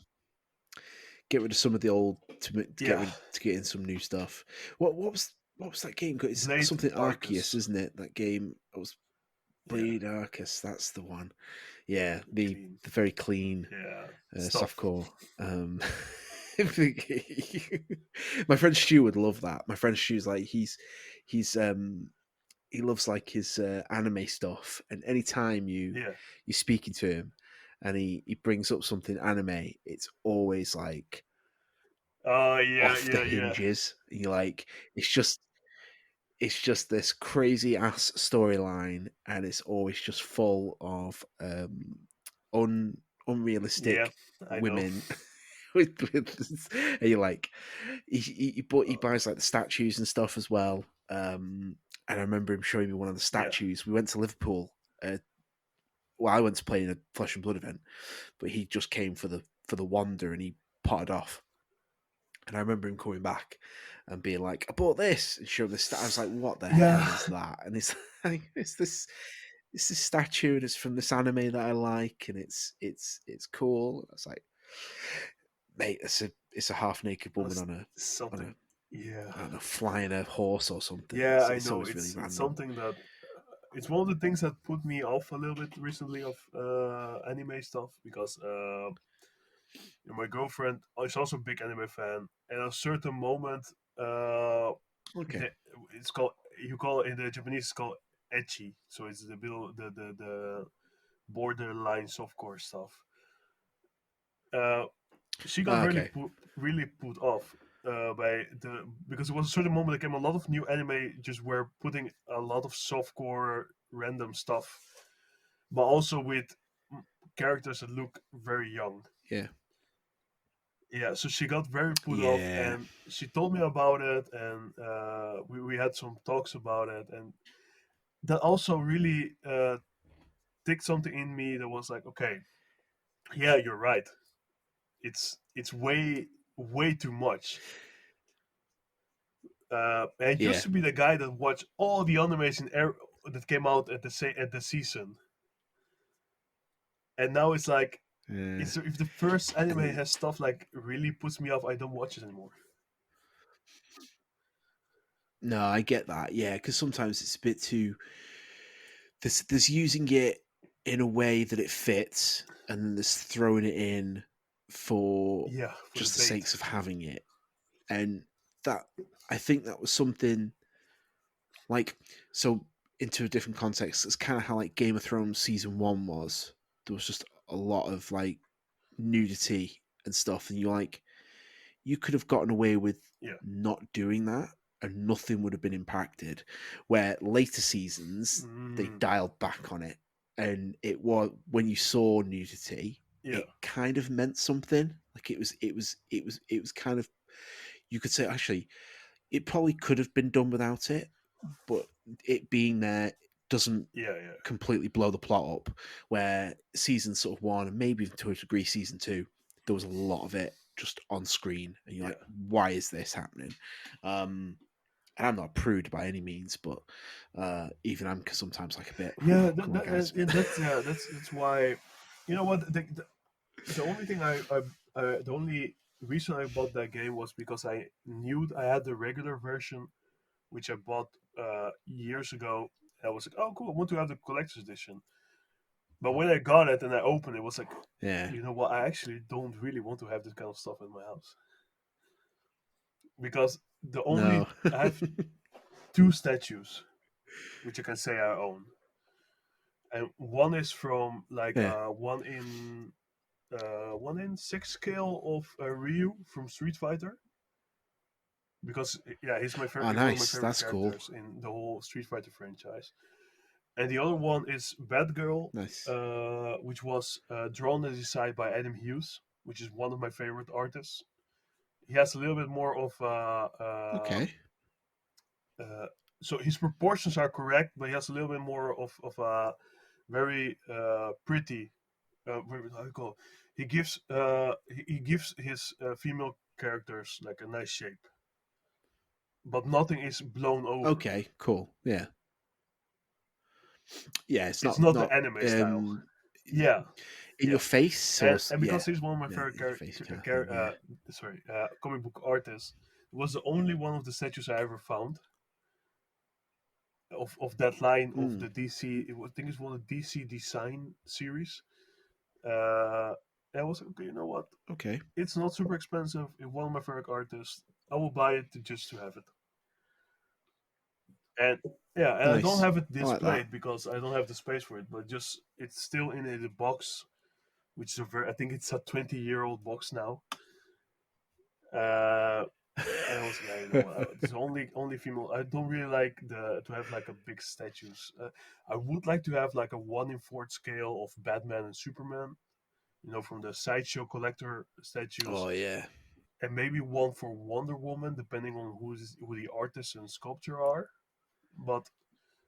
get rid of some of the old yeah. to get in some new stuff. What was that game? It's Blade something Arceus, Arcus. isn't it? That game. It was Yeah, Blade Arceus. That's the one. Yeah, clean. the very clean Yeah, stuff. softcore. My friend Stu would love that. My friend Stu's like he's he loves like his anime stuff, and anytime Yeah. you're speaking to him and he brings up something anime, it's always like Yeah, off the yeah, yeah, hinges. And you're like, it's just this crazy ass storyline, and it's always just full of yeah. unrealistic I know. women. And you're like, he buys like the statues and stuff as well. And I remember him showing me one of the Yeah. statues. We went to Liverpool. Well, I went to play in a Flesh and Blood event, but he just came for the Wander, and he potted off. And I remember him coming back, and being like, "I bought this," and show the I was like, "What the hell Yeah, is that?" And it's like it's this statue, and it's from this anime that I like, and it's cool. I was like, mate, it's a half naked woman that's on a something. Yeah, I don't know, flying a horse or something. yeah, I It's know. always really It's random. something that it's one of the things that put me off a little bit recently of anime stuff because my girlfriend is also a big anime fan, and at a certain moment, uh, Okay. the, it's called you call it in the Japanese it's called ecchi, so it's the bill the borderline softcore stuff. Uh, she got Okay. really put off by the because it was a certain moment that came a lot of new anime just were putting a lot of softcore random stuff, but also with characters that look very young. Yeah. Yeah, so she got very put off, Yeah. and she told me about it, and we had some talks about it, and that also really ticked something in me that was like, okay, yeah, you're right. It's way too much. And I used Yeah. to be the guy that watched all the animes that came out at the season, and now it's like, Yeah. it's if the first anime And has stuff like really puts me off, I don't watch it anymore. no, I get that. Yeah, because sometimes it's a bit too. There's using it in a way that it fits, and then there's throwing it in for Yeah, for the just the bait. sakes of having it, and that I think that was something like so into a different context. It's kind of how like Game of Thrones season one was. There was just a lot of like nudity and stuff, and you're like, you could have gotten away with Yeah. not doing that and nothing would have been impacted. Where later seasons they Mm, dialed back on it, and it was when you saw nudity, yeah. it kind of meant something. Like it was kind of you could say actually it probably could have been done without it, but it being there doesn't Yeah. Yeah. completely blow the plot up. Where season sort of one and maybe even to a degree season two, there was a lot of it just on screen, and you're Yeah. like, why is this happening? And I'm not a prude by any means, but even I'm sometimes like a bit. Yeah. Come on, guys. That's that's why. You know what? The only thing the only reason I bought that game was because I knew I had the regular version, which I bought years ago. I was like, oh, cool! I want to have the collector's edition. But when I got it and I opened it, it was like, Yeah. you know what? I actually don't really want to have this kind of stuff in my house because the No. only I have two statues which I can say I own, and one is from like Yeah. one in six scale of Ryu from Street Fighter because yeah, Oh, he's one of my nice. favorite That's cool. characters in the whole Street Fighter franchise. And the other one is Batgirl, Nice. which was drawn and designed by Adam Hughes, which is one of my favorite artists. He has a little bit more of Okay. uh, so his proportions are correct, but he has a little bit more of a very pretty. How you call it? He gives his female characters like a nice shape, but nothing is blown over. Okay. Cool. Yeah. Yeah. It's It's not not the not anime style. Yeah, in your yeah, face or and yeah. because he's one of my Yeah. favorite In your face kind of thing. Yeah. comic book artists, it was the only one of the statues I ever found of that line of Mm, the DC. I think it's one of the DC Design series. Uh, and I was like, okay, you know what? okay. It's not super expensive. It's one of my favorite artists. I will buy it just to have it. And yeah, and I don't Nice. have it I like that. displayed because I don't have the space for it. But just it's still in a box, which is a very I think it's a 20-year-old box now. Uh, and I was like, yeah, you know what? This is only female. I don't really like the to have like a big statues. I would like to have like a 1 in 4 scale of Batman and Superman. You know, from the sideshow collector statues, Oh yeah. and maybe one for Wonder Woman, depending on who the artist and sculptor are. But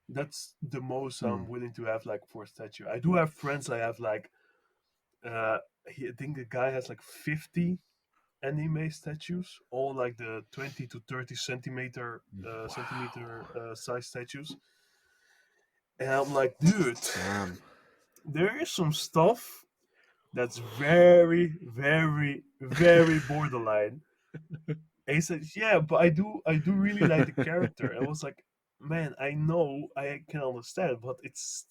that's the most Mm, I'm willing to have like for a statue. I do have friends. I have like I think the guy has like 50, anime statues, all like the 20 to 30 Wow. centimeter size statues. And I'm like, dude, Damn. there is some stuff that's very, very, very borderline. And he said, "Yeah, but I do really like the character." And I was like, "Man, I know, I can understand, but it's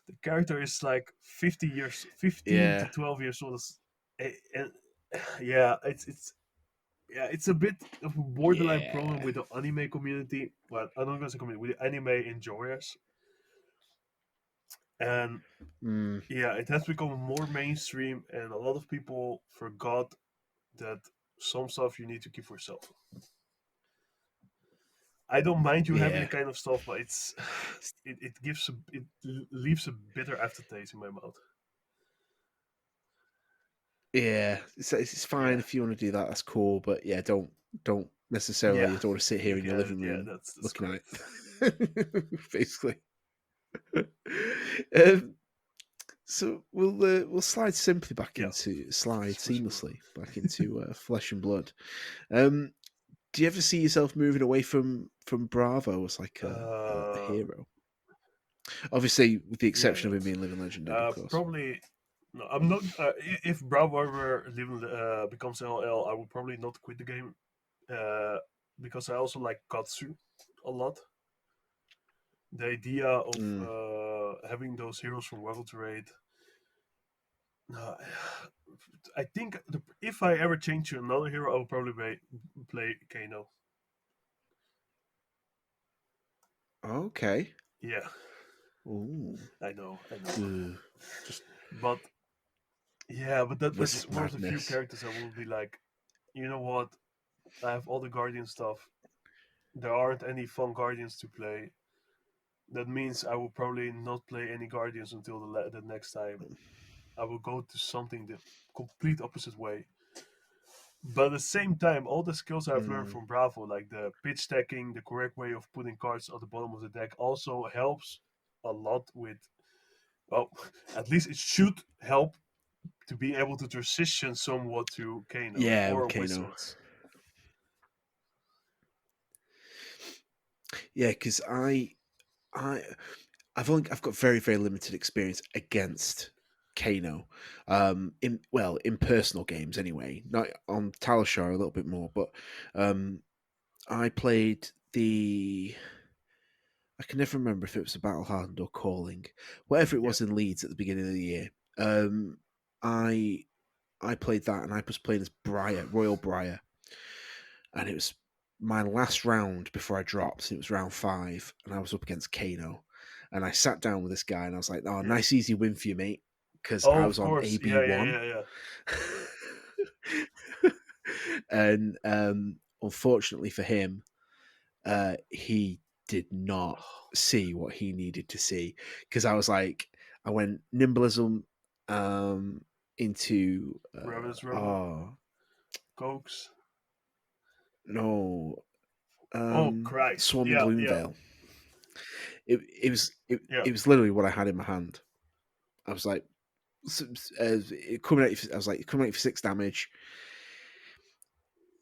the character is like 50 years, 15 to Yeah. 12 years old, and yeah, it's a bit of a borderline problem Yeah. with the anime community. Well, I'm not gonna say community, with the anime enjoyers, and Mm, yeah, it has become more mainstream, and a lot of people forgot that some stuff you need to keep for yourself. I don't mind you having the yeah. kind of stuff, but it leaves a bitter aftertaste in my mouth. Yeah. It's fine Yeah, if you want to do that. That's cool. But yeah, don't necessarily. yeah, You don't want to sit here you in your can. living Yeah, room that's looking at correct. it. Basically. um, so we'll Yeah, slide flesh and blood. seamlessly back into flesh and blood. Um, do you ever see yourself moving away from Bravo as like a Uh, hero? Obviously, with the yeah, exception of him that. being living legend, then of course. Probably. No, I'm not. If Bravo ever becomes LL, I will probably not quit the game. Uh, because I also like Katsu a lot. The idea of Mm. having those heroes from World to Raid. Uh, I think if I ever change to another hero, I will probably play Kano. Okay. Yeah, Ooh. I know. Ugh. Just But yeah, but that's wizard one of the few madness. characters I will be like, you know what? I have all the Guardian stuff. There aren't any fun Guardians to play. That means I will probably not play any Guardians until the next time. I will go to something the complete opposite way. But at the same time, all the skills I've learned Mm. from Bravo, like the pitch stacking, the correct way of putting cards at the bottom of the deck, also helps a lot with. Well, at least it should help to be able to transition somewhat to Kano Yeah, with or Kano. Wizards. Yeah, because I I've got very limited experience against Kano. In personal games anyway. Not on Talishar a little bit more, but um, I played the. I can never remember if it was a Battle Hardened or Calling, whatever it Yeah, was in Leeds at the beginning of the year. Um, I I played that, and I was playing as Briar, Royal Briar, and it was my last round before I dropped. It was round 5, and I was up against Kano, and I sat down with this guy, and I was like, "Oh, yeah. nice easy win for you, mate," because Oh, I of was on course. AB Yeah, yeah, one, yeah, yeah. and unfortunately for him, he did not see what he needed to see because I was like, I went nimblism um, into Ravenous Room, oh Cokes. no, Oh, Christ. Swarming Yeah, yeah, Gloomvale. yeah, It was literally what I had in my hand. I was like, coming at you, I was like, coming at you for 6 damage.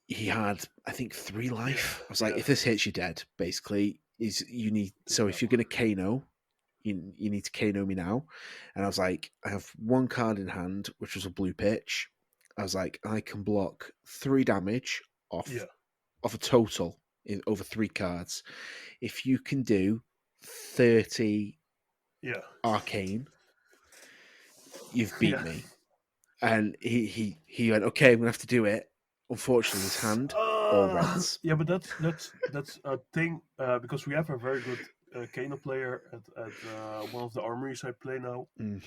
He had, I think, 3 life. yeah, I was like, yeah, if this hits you dead, basically, is you need. So yeah, if you're gonna KO, you need to KO me now. And I was like, I have one card in hand, which was a blue pitch. I was like, I can block 3 damage yeah, off a total over 3 cards. If you can do 30 yeah, arcane, you've beat yeah. me. And he went, okay, I'm gonna have to do it. Unfortunately, his hand all reds. Yeah, but that's a thing because we have a very good Kano player at one of the armories I play now, Mm,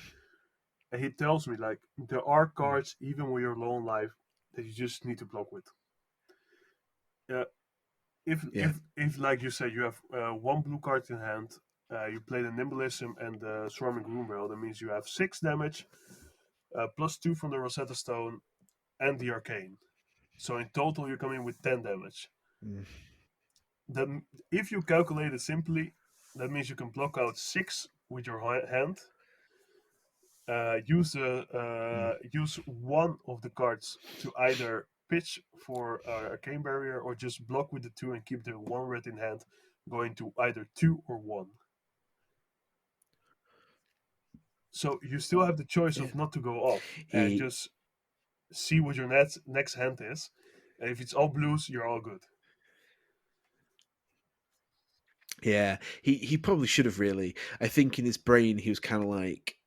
and he tells me like there are cards even when you're low on life that you just need to block with. Uh, yeah. if like you said you have one blue card in hand, you play the Nimblism and the Swarming Gloomveil, that means you have 6 damage, +2 from the Rosetta Stone and the Arcane. So in total, you're coming with 10 damage. Mm, Then, if you calculate it simply, that means you can block out 6 with your hand, Mm. use one of the cards to either pitch for arcane barrier or just block with the two and keep the one red in hand, going to either two or one. So you still have the choice Yeah. of not to go off and He just see what your next hand is. And if it's all blues, you're all good. yeah, he probably should have really. I think in his brain he was kind of like,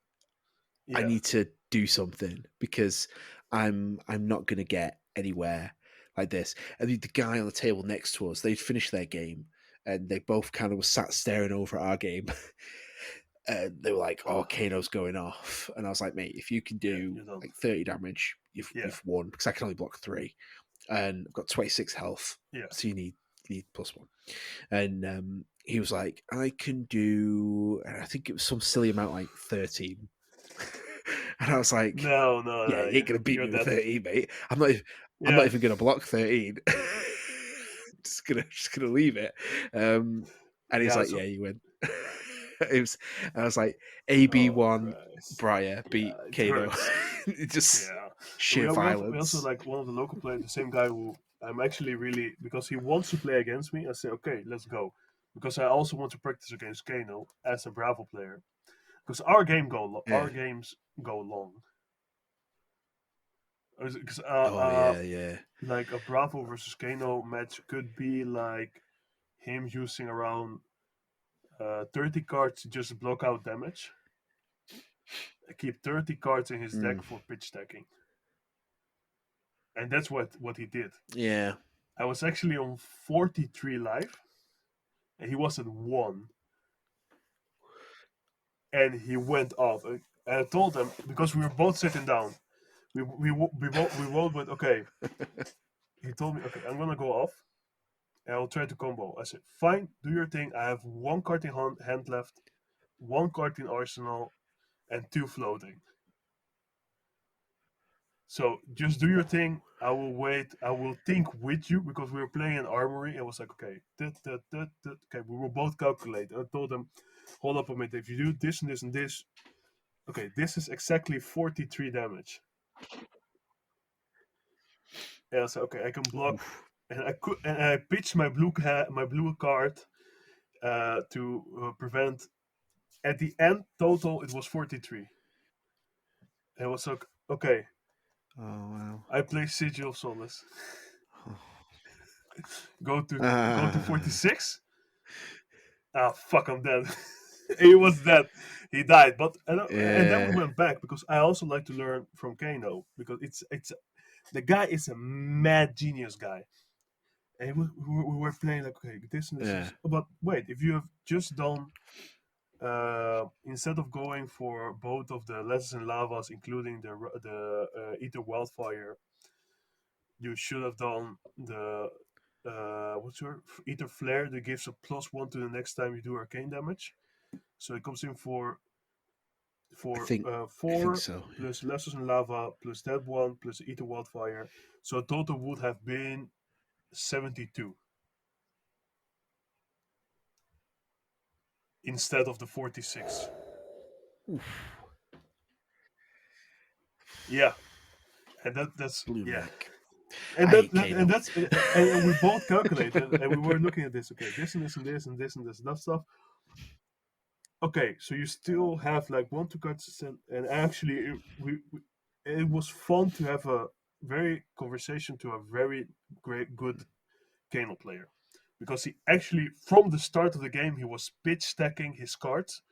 I Yeah. need to do something because I'm not going to get anywhere like this. And the guy on the table next to us, they'd finished their game and they both kind of were sat staring over at our game. And they were like, "Oh, Kano's going off," and I was like, "Mate, if you can Yeah, do you're done. like 30 damage, Yeah. you've won because I can only block 3, and I've got 26 health, Yeah. so you need +1." And he was like, "I can do," and I think it was some silly amount like 13, and I was like, No, no, "Yeah, no. you ain't gonna beat You're me with dead. 13, mate. I'm not Yeah. even gonna block 13." just gonna leave it. And he's Yeah. like, So, "Yeah, you win." it was, and I was like, "AB oh one Christ. Briar beat Yeah, it Kano." hurts. It just Yeah. sheer We also violence. like one of the local players, the same guy who I'm actually really because he wants to play against me. I say, okay, let's go, because I also want to practice against Kano as a Bravo player. Because our Yeah. games go long. Because Oh yeah, yeah. like a Bravo versus Kano match could be like him using around 30 cards to just block out damage. Keep 30 cards in his Mm, deck for pitch stacking, and that's what he did. yeah. I was actually on 43 life, and he was at one, and he went off. And I told him because we were both sitting down. We both went okay. He told me, okay, I'm gonna go off, and I'll try to combo. I said, fine, do your thing. I have one card in hand left, one card in arsenal, and two floating. So just do your thing. I will wait. I will think with you because we were playing an armory. It was like, okay, okay, we will both calculate. I told them, hold up a minute. If you do this and this and this, okay, this is exactly 43 damage. And I said, okay, I can block, Oof. and I pitched my blue card to prevent. At the end, total it was 43. And it was like, okay, Oh wow. I play Sigil of Solace. Oh. Go to Ah, 46. Ah, fuck, I'm dead. He was dead. He died. But and then we yeah. went back because I also like to learn from Kano because it's the guy is a mad genius guy. And we were playing like okay, this and this Yeah. is. But wait, if you have just done instead of going for both of the lessons in lavas, including the ether wildfire, you should have done the what's your ether flare that gives a +1 to the next time you do arcane damage. So it comes in I for think I think 4 so. Yeah. plus lessons in lava plus that one plus ether wildfire. So total would have been 72 instead of the 46. Oof. Yeah, and that's Blue yeah. neck. And I hate Kano. and we both calculated and we were looking at this. Okay, this and this and this and this and this and that stuff. Okay, so you still have like one two cards, and actually it was fun to have a very conversation to a very great good Kano player because he actually from the start of the game he was pitch stacking his cards.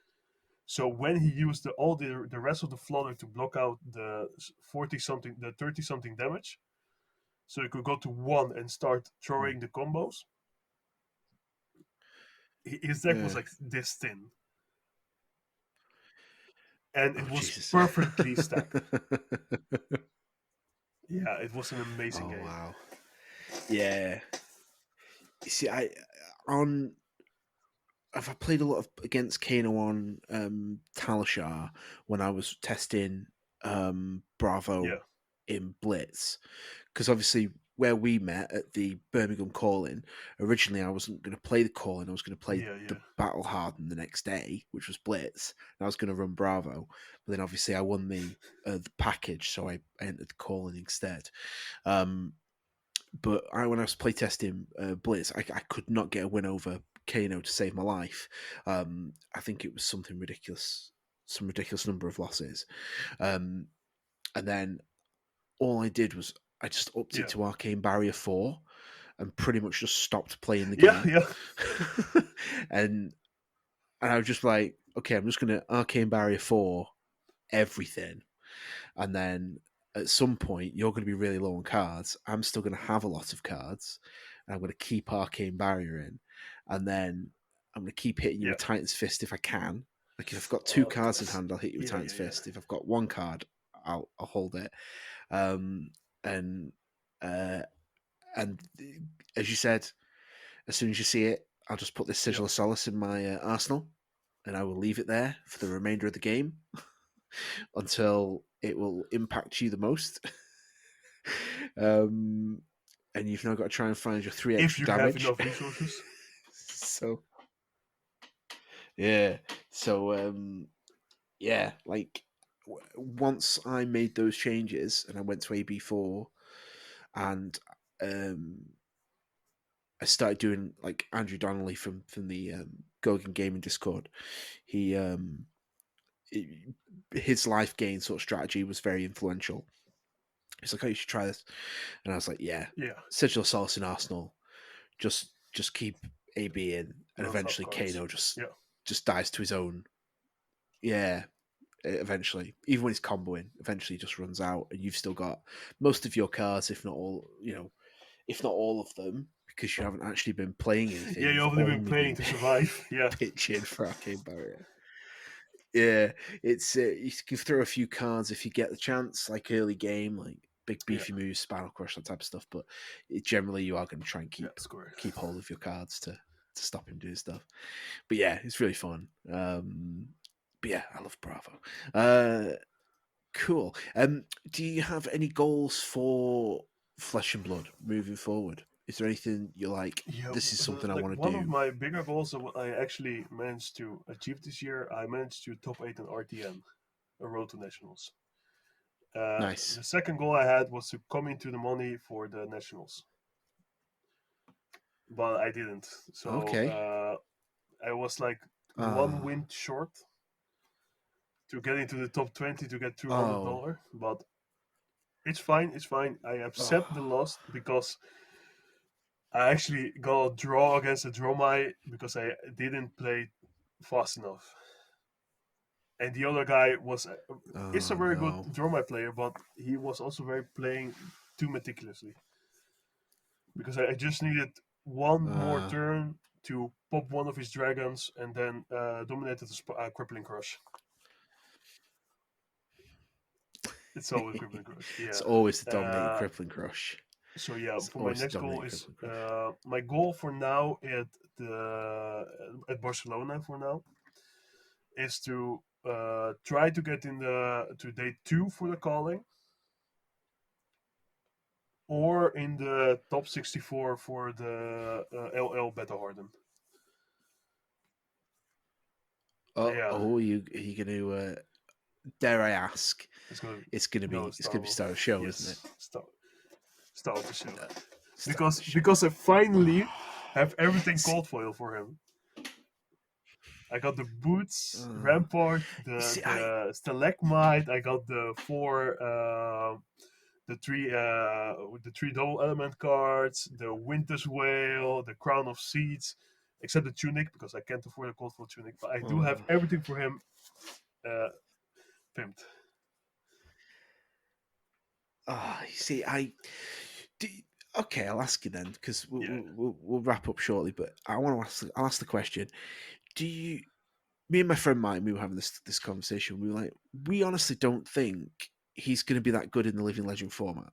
So when he used all the rest of the flutter to block out the 40 something, the 30 something damage, so he could go to one and start Mm. throwing the combos. His deck was Yeah. like this thin, and Oh it was Jesus. perfectly stacked. Yeah, it was an amazing Oh game. wow. Yeah. You see, on I've played a lot of against Kano on Talishar when I was testing Yeah, Bravo in Blitz because obviously where we met at the Birmingham Calling, originally I wasn't going to play the Calling. I was going to play Yeah, the yeah, Battle Hardened the next day, which was Blitz. And I was going to run Bravo, but then obviously I won the package, so I entered the Calling instead. Um, but when I was playtesting Blitz, I could not get a win over Kano to save my life. I think it was something ridiculous, some ridiculous number of losses. Um, and then all I did was I just upped it yeah, to Arcane Barrier 4 and pretty much just stopped playing the yeah, game. yeah. and I was just like, okay, I'm just going to Arcane Barrier 4 everything. And then at some point, you're going to be really low on cards. I'm still going to have a lot of cards. And I'm going to keep Arcane Barrier in. And then I'm going to keep hitting you Yeah. with Titan's Fist if I can. Like if I've got two Oh, cards in that's hand, I'll hit you with yeah, Titan's yeah, yeah, Fist. If I've got one card, I'll hold it. Um, and uh, and as you said, as soon as you see it, I'll just put this yeah. Sigil of Solace in my arsenal, and I will leave it there for the remainder of the game until it will impact you the most. um, and you've now got to try and find your three If extra you have damage. enough resources. So yeah, so yeah, like once I made those changes and I went to AB4 and um, I started doing like Andrew Donnelly from the Gogan Gaming Discord. He his life gain sort of strategy was very influential. He's like, "Oh, you should try this," and I was like, "Yeah, Yeah, Sigil Solace in Arsenal. Just keep AB in, and non-stop eventually cards. Kano Yeah, just dies to his own. Yeah, eventually, even when he's comboing, eventually he just runs out, and you've still got most of your cards, if not all, if not all of them, because you haven't actually been playing anything. yeah. You've You've only been only playing been to survive. Yeah, pitching for Arcane Barrier. Yeah, it's you can throw a few cards if you get the chance, like early game, like big yeah, beefy moves, Spinal Crush, that type of stuff. But generally, you are going to try and yeah. Score. keep hold of your cards to stop him doing stuff. But yeah, it's really fun. But yeah, I love Bravo. Cool. Do you have any goals for Flesh and Blood moving forward? Is there anything you're like, Yeah, this is something I like want to one of do? my bigger goals that I actually managed to achieve this year. I managed to top eight in RTN, a Road to Nationals. Nice. The second goal I had was to come into the money for the Nationals, but I didn't. So Okay. I was like one Ah. win short to get into the top 20 to get Oh. $200. But it's fine. It's fine. I accept the Oh. loss because I actually got a draw against a Dromai because I didn't play fast enough. And the other guy was is a Oh very good no. Dromai player, but he was also very playing too meticulously because I just needed one more Uh. turn to pop one of his dragons and then dominate the crippling crush. It's always crippling crush, It's yeah. always the dominating Uh, crippling crush. so yeah, It's for my always the next goal dominating is crippling crush. my goal for now at Barcelona for now is to try to get in the to day two for the calling or in the top 64 for the LL Beta Harden. Yeah, You are you going to? Dare I ask? it's gonna no It's gonna Star be Wolf. Star of Show, isn't it? Yes, Star of the show Star of Show. because I finally have everything See, cold foil for him. I got the boots, uh, rampart, see, I the stalagmite. I got the three double element cards, the winter's whale, the crown of seeds, except the tunic because I can't afford a cold foil tunic. But I do have oh, everything for him uh, pimped. you see, do, okay. I'll ask you then because Yeah, we'll wrap up shortly. But I want to ask. I'll ask the question. Do you? Me and my friend Mike, we were having this conversation. We were like, we honestly don't think he's going to be that good in the Living Legend format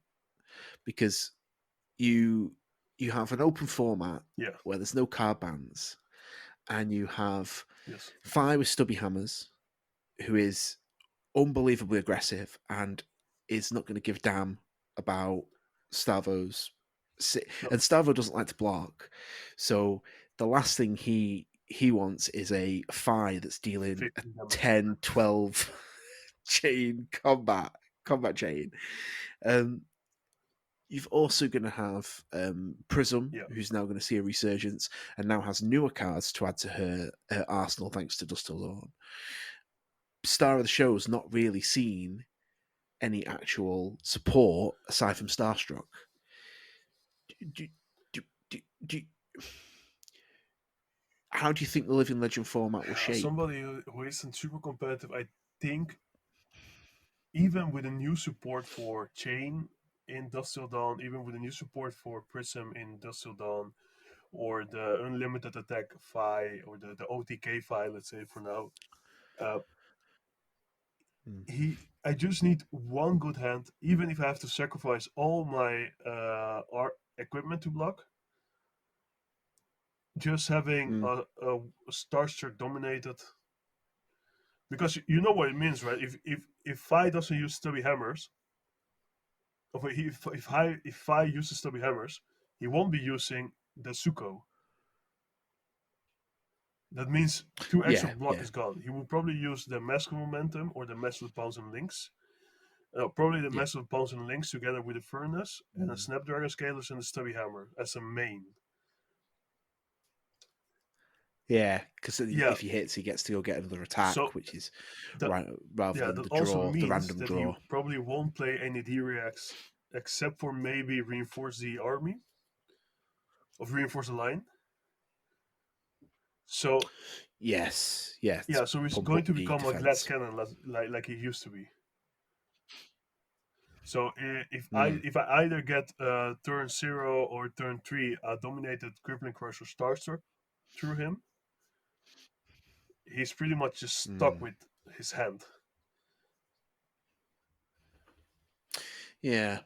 because you you have an open format yeah, where there's no card bans, and you have yes, Fire with Stubby Hammers, who is unbelievably aggressive and is not going to give a damn about Stavos No, and Starvo doesn't like to block, so the last thing he wants is a Fi that's dealing a 15 damage. 10, 12 chain combat chain. Um, you've also going to have Prism, Yeah. who's now going to see a resurgence and now has newer cards to add to her arsenal thanks to Dust Till Dawn. Star of the Show's not really seen any actual support aside from Starstruck. Do, do, do, how do you think the Living Legend format will shape? Somebody who isn't super competitive, I think, even with a new support for Chain in Dust Till Dawn, even with a new support for Prism in Dust Till Dawn, or the unlimited attack Phi, or the OTK Phi, let's say for now, uh, Mm. I just need one good hand, even if I have to sacrifice all my art equipment to block. Just having Mm. a Starstruck dominated, because you know what it means, right? If Phi doesn't use stubby hammers, or if Phi uses stubby hammers, he won't be using the Suko. That means two extra Yeah, block yeah. is gone. He will probably use the Mask of Momentum or the Mask of Pawns and Links. Probably the Yeah. Mask of Pawns and Links together with the Furnace and the Mm. Snapdragon Scalers and the Stubby Hammer as a main. Yeah, because Yeah, if he hits, he gets to go get another attack, so which is that right rather yeah, than that the also draw, the means random that he draw. probably won't play any D-Reacts except for maybe reinforce the army of reinforce the line. So Yes, yes, yeah, so he's pump going up to the become a glass defense. cannon like he used to be. So Mm. if I either get turn 0 or turn 3 a dominated crippling crush or starstruck through him, he's pretty much just stuck Mm. with his hand. Yeah,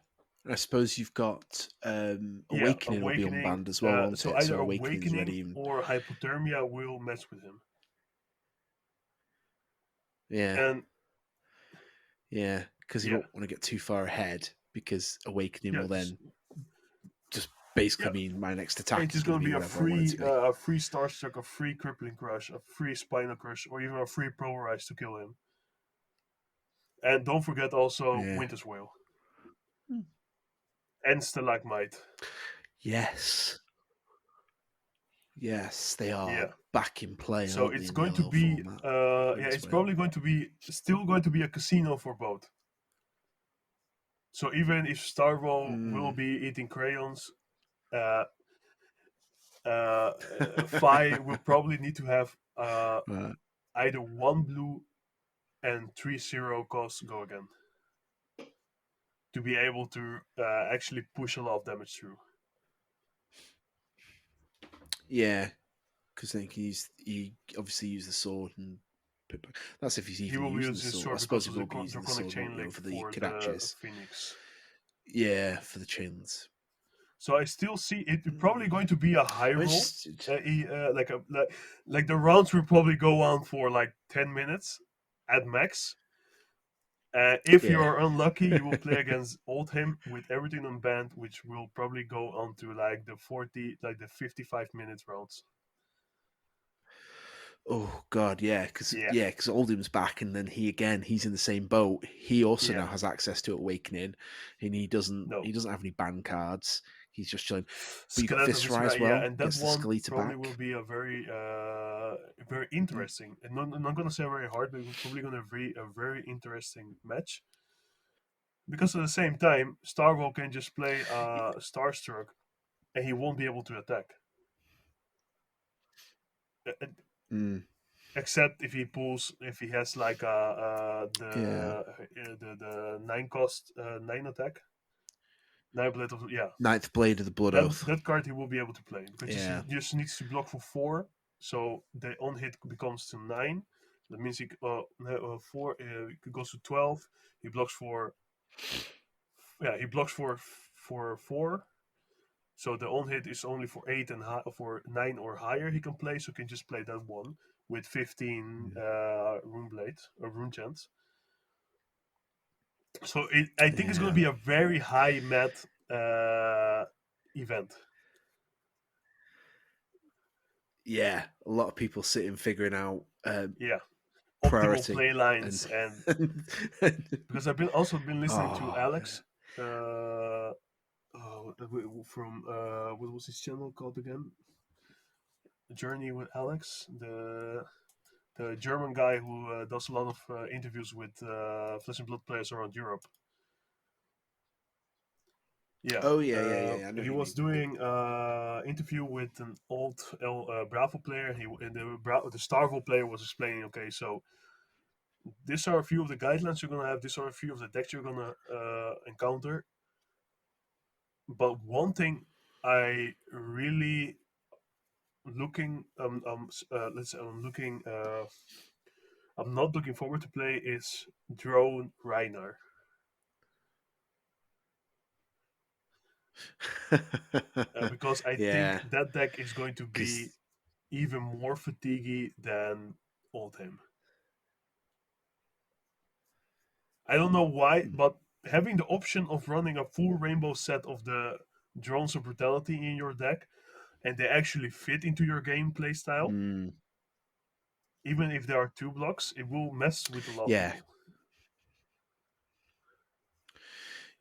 I suppose you've got Yeah, Awakening will be awakening. unbanned as well, won't So it? either So Awakening's awakening ready. And, or hypothermia will mess with him. yeah, And yeah, because you yeah, won't want to get too far ahead because Awakening yeah, will then just basically yeah. mean my next attack It's is just going to gonna be be whatever I want it to be. a free starstruck, a free crippling crush, a free spinal crush, or even a free pulverize to kill him. And don't forget also Yeah. Winter's Whale and Stalagmite. Yes. Yes, they are Yeah. back in play, So aren't they, it's in the going to yellow be format? yeah, Winter's it's Whale. probably going to be still going to be a casino for both. So even if Starvo will Mm. be eating crayons, uh, Fi will probably need to have Right. either one blue and 3-0 costs go again to be able to actually push a lot of damage through. Yeah, because then he obviously use the sword and that's if he's He even will be using the using sword. I sword suppose because he of the will be using the draconic sword, won't chain he, link over the for the Kadachis? Phoenix. Yeah, for the chins. So I still see it probably Mm. going to be a high I'm roll. interested. Like the rounds will probably go on for like 10 minutes at max. If you Yeah. are unlucky, you will play against Oldham with everything on band, which will probably go on to like the 55 minutes rounds. Oh God, Yeah, yeah, because Oldham's back, and then he's in the same boat. He also yeah, now has access to Awakening, and no. he doesn't have any ban cards. He's just chilling. But you got Skeleton Fistfry as yeah, well. and that Gets the one Skeleta probably will back. be a very interesting, and not gonna say very hard, but probably gonna be a very interesting match. Because at the same time, Starvo can just play Starstruck, and he won't be able to attack. Uh, Mm, Except if he has like yeah. the 9 cost 9 attack, 9 blade of yeah, Ninth Blade of the Blood that Oath. that card he will be able to play because he Yeah. just needs to block for 4, so the on hit becomes to 9. That means he no, 4 goes to 12. He blocks for he blocks for 4. So the on hit is only for 8 and for 9 or higher he can play. So he can just play that one with 15 Mm, rune blades or rune chants. So I think it's going to yeah. be a very high mat. Uh, event. Yeah, a lot of people sitting figuring out Yeah, optimal priority play and, lines, and because I've been also been listening to oh Alex, from what was his channel called again? Journey with Alex, the German guy who does a lot of interviews with Flesh and Blood players around Europe. Yeah, oh yeah, I know he who you was mean. doing interview with an old Bravo player. The Starvo player was explaining, okay, so these are a few of the guidelines you're gonna have. These are a few of the decks you're gonna encounter. But one thing I really looking let's say I'm not looking forward to play is Drone Reiner, because I think Yeah, that deck is going to be because even more fatiguey than Oldhim. I don't know why, but having the option of running a full rainbow set of the drones of brutality in your deck, and they actually fit into your gameplay style, mm, even if there are two blocks, it will mess with a lot of yeah, people.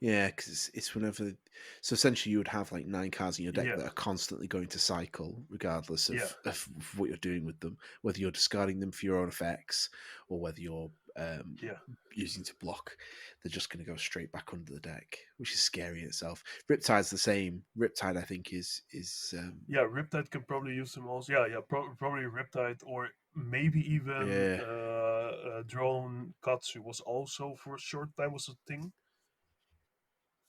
yeah, because it's whenever. So essentially, you would have like 9 cards in your deck Yeah, that are constantly going to cycle, regardless yeah, of what you're doing with them, whether you're discarding them for your own effects or whether you're yeah, using to block. They're just going to go straight back under the deck, which is scary in itself. Riptide's the same. Riptide, I think, is yeah. Riptide can probably use them also. Yeah, yeah, probably Riptide, or maybe even yeah. Drone Katsu was also for a short time was a thing.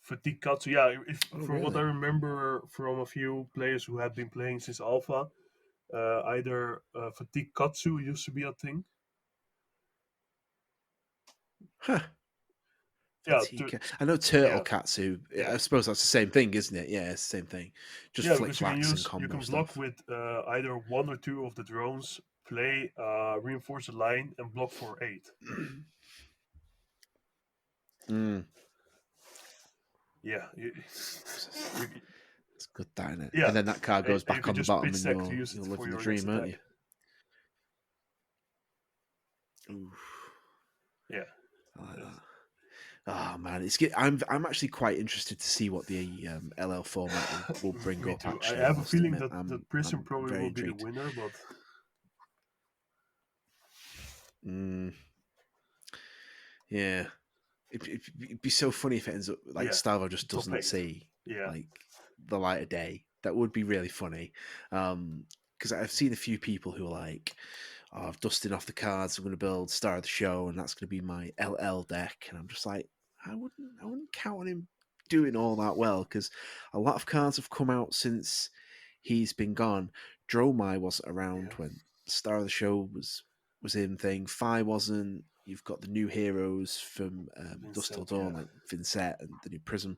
Fatigue Katsu, yeah. If Oh, from what I really? remember from a few players who had been playing since Alpha, either Fatigue Katsu used to be a thing. Huh. Yeah, Fatigue. I know Turtle yeah, Katsu. yeah, I suppose that's the same thing, isn't it? Yeah, it's the same thing. Just yeah. flick Because flacks and you combo can block stuff. with either one or two of the drones, play reinforce the line, and block for 8. Mm. Yeah, you, It's good, that, isn't it? yeah, And then that card goes and you back can on the just bottom, pitch and deck to you're use it you're for living the your next dream, aren't you? attack. Oof, Yeah, I like yes. that. Oh man, I'm actually quite interested to see what the LL format will bring Me up. too. I Actually, I have a must feeling admit, that I'm Prism I'm probably very will be the intrigued. winner, but Mm, yeah, it'd be so funny if it ends up like yeah, Stavo just top doesn't 8. see Yeah, like the light of day. That would be really funny. Because I've seen a few people who are like, oh, I've dusted off the cards. I'm going to build Star of the Show, and that's going to be my LL deck. And I'm just like, I wouldn't count on him doing all that well because a lot of cards have come out since he's been gone. Dromai wasn't around yeah, when Star of the Show was in thing. Fi wasn't. You've got the new heroes from Dust Till Vincent. Dawn, Yeah, like Vincent and the new Prism.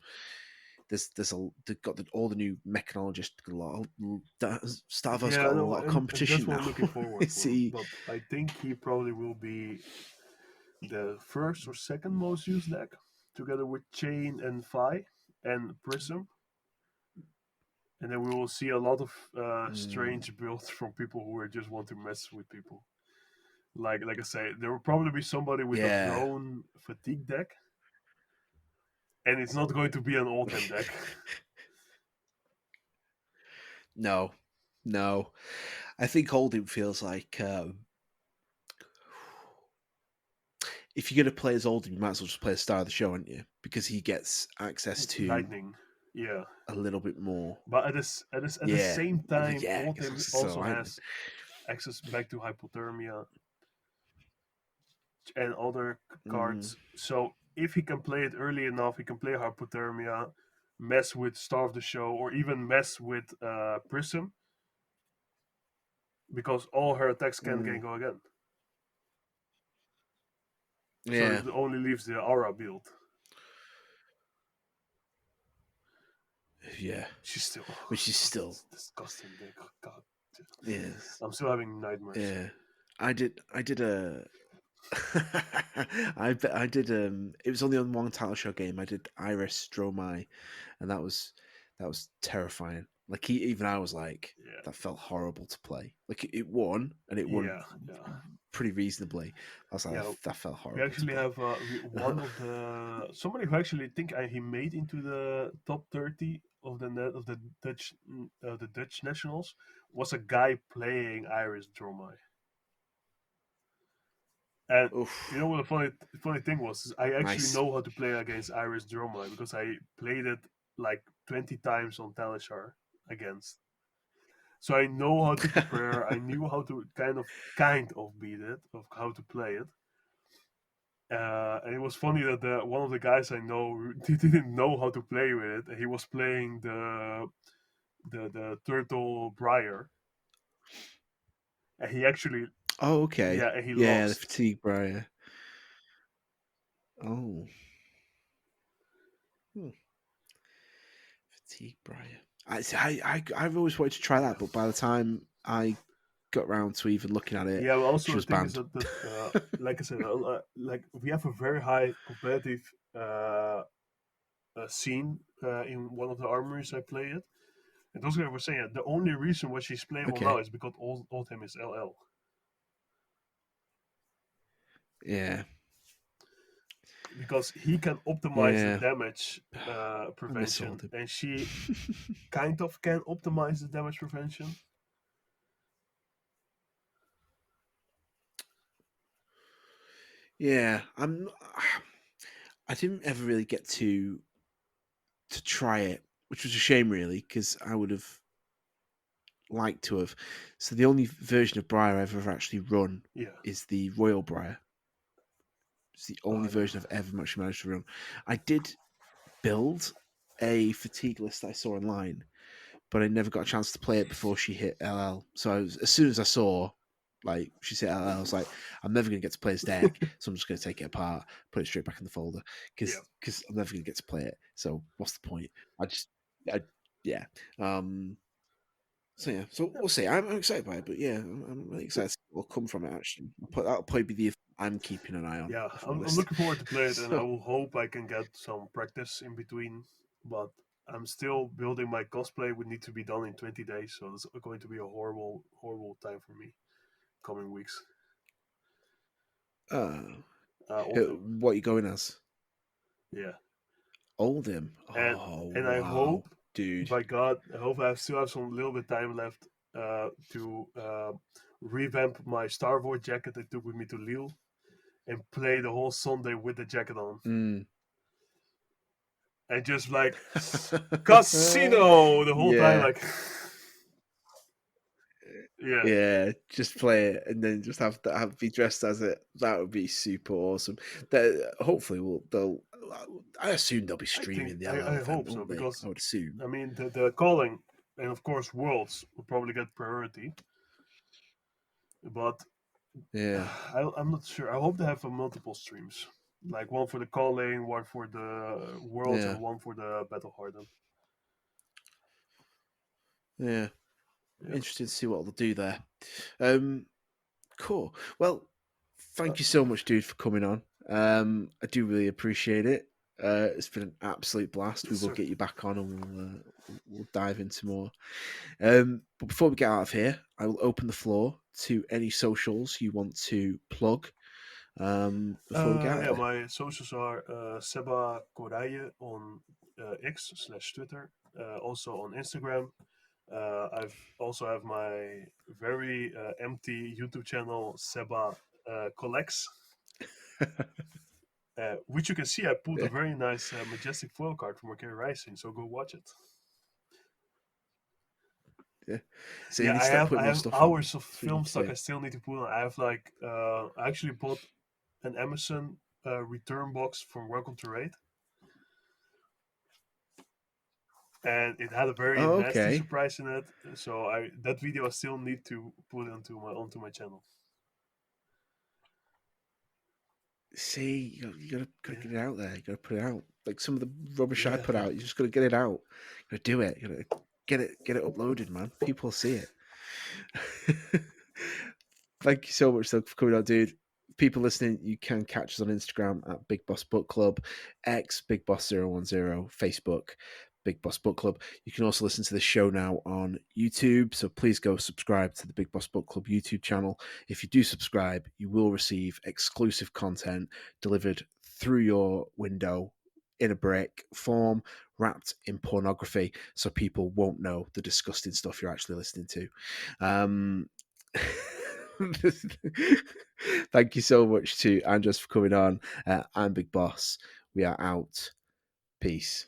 They've got all the new mechanologists. Starvo's yeah. got a No, lot of and that's competition what now. I'm looking forward Is for. he? But I think he probably will be the first or second most used deck, together with Chain and Fi and Prism. And then we will see a lot of Mm, strange builds from people who are just want to mess with people. Like I say, there will probably be somebody with a yeah. drone fatigue deck, and it's not going to be an all-time deck. No, no. I think Holding feels like if you're going to play as Oldhim, you might as well just play a Star of the Show, aren't you? Because he gets access to Lightning, yeah. a little bit more. But at the Yeah, same time, yeah. It's Oldhim access to the also lightning. has access back to hypothermia and other Mm, cards. So if he can play it early enough, he can play hypothermia, mess with Star of the Show, or even mess with Prism, because all her attacks can mm, go again. So yeah, it only leaves the aura build. yeah. She's still, Which is God, still, that's disgusting. God, yes, I'm still having nightmares. yeah. I did a I did it was only on one title show game. I did Iris Dromai, and that was That was terrifying. Like even I was like, Yeah, that felt horrible to play. Like it won, and it won yeah, yeah, pretty reasonably. I was like, yeah. that felt We horrible to actually play. have one of the somebody who actually think he made into the top 30 of the Dutch nationals was a guy playing Iris Dromai. And you know Oof, what the funny thing was? Is I actually nice. know how to play against Iris Dromai because I played it like 20 times on Talishar against. So I know how to prepare. I knew how to kind of beat it, of how to play it. And it was funny that one of the guys I know didn't know how to play with it. And he was playing the turtle Briar, and he actually Oh, okay. yeah, and he Yeah, the lost. fatigue barrier. Oh, hmm. Fatigue barrier. I've always wanted to try that, but by the time I got round to even looking at it, Yeah, but also she the was thing is banned. that like I said, like we have a very high competitive uh, scene in one of the armories I play it. And those guys were saying the only reason why she's playable now Okay. is because old him is LL. Yeah. Because he can optimize the Yeah. damage I miss prevention, Oldham. and she kind of can optimize the damage prevention. Yeah, I didn't ever really get to try it, which was a shame, really, because I would have liked to have. So the only version of Briar I've ever actually run Yeah. is the Royal Briar. It's the only Yeah. version I've ever actually managed to run. I did build a fatigue list that I saw online, but I never got a chance to play it before she hit LL. So as soon as I saw like she hit LL, I was like, I'm never gonna get to play this deck, so I'm just gonna take it apart, put it straight back in the folder Yeah. because I'm never gonna get to play it. So what's the point? I just, I, yeah. So yeah, so we'll see. I'm excited by it, but yeah, I'm really excited to see what will come from it. Actually, that'll probably be the I'm keeping an eye on Yeah. off my I'm list. looking forward to play it, and I So, will hope I can get some practice in between. But I'm still building my cosplay. Would need to be done in 20 days, so it's going to be a horrible, horrible time for me coming weeks. uh, Oldham. what are you going as? Yeah. Oldham. and Oh and I wow, hope, dude. by God, I hope I still have some little bit time left to revamp my Star Wars jacket I took with me to Lille and play the whole Sunday with the jacket on Mm. and just like casino the whole time, Yeah, like yeah, yeah. Just play it and then just have be dressed as it. That would be super awesome. That hopefully they'll. I assume they'll be I think streaming the LL I event, hope so won't they? because I would assume. I mean the calling and of course Worlds will probably get priority, but Yeah, I'm not sure. I hope they have multiple streams, like one for the calling, one for the worlds, yeah, and one for the battle hardened. yeah. Yeah. Interesting to see what they'll do there. Um, cool. Well, Uh, thank you so much, dude, for coming on. I do really appreciate it. It's been an absolute blast. yes, We will sir. get you back on, and we'll dive into more. But before we get out of here, I will open the floor to any socials you want to plug. Before we get out of Yeah, here. my socials are Sebacoraje on X/Twitter, also on Instagram. I've also have my very empty YouTube channel, Seba Collects, which you can see. I pulled a Yeah, very nice majestic foil card from Arcade Rising, so go watch it. yeah. So you Yeah, need to I start have putting I more have stuff on. hours of That's what you film need to stock do. I still need to put on. I have like I actually bought an Amazon return box from Welcome to Raid, and it had a very Oh, nasty okay. surprise in it. So I that video I still need to put onto my channel. See, you gotta Yeah, get it out there. You gotta put it out. Like some of the rubbish I yeah, put yeah. out, you just gotta get it out. You gotta do it. You gotta get it uploaded, man. People see it. Thank you so much though, for coming on, dude. People listening, you can catch us on Instagram at Big Boss Book Club, X Big Boss 010, Facebook Big Boss Book Club. You can also listen to the show now on YouTube, so please go subscribe to the Big Boss Book Club YouTube channel. If you do subscribe, you will receive exclusive content delivered through your window in a break form, wrapped in pornography, so people won't know the disgusting stuff you're actually listening to. Thank you so much to Andres for coming on. I'm Big Boss. We are out. Peace.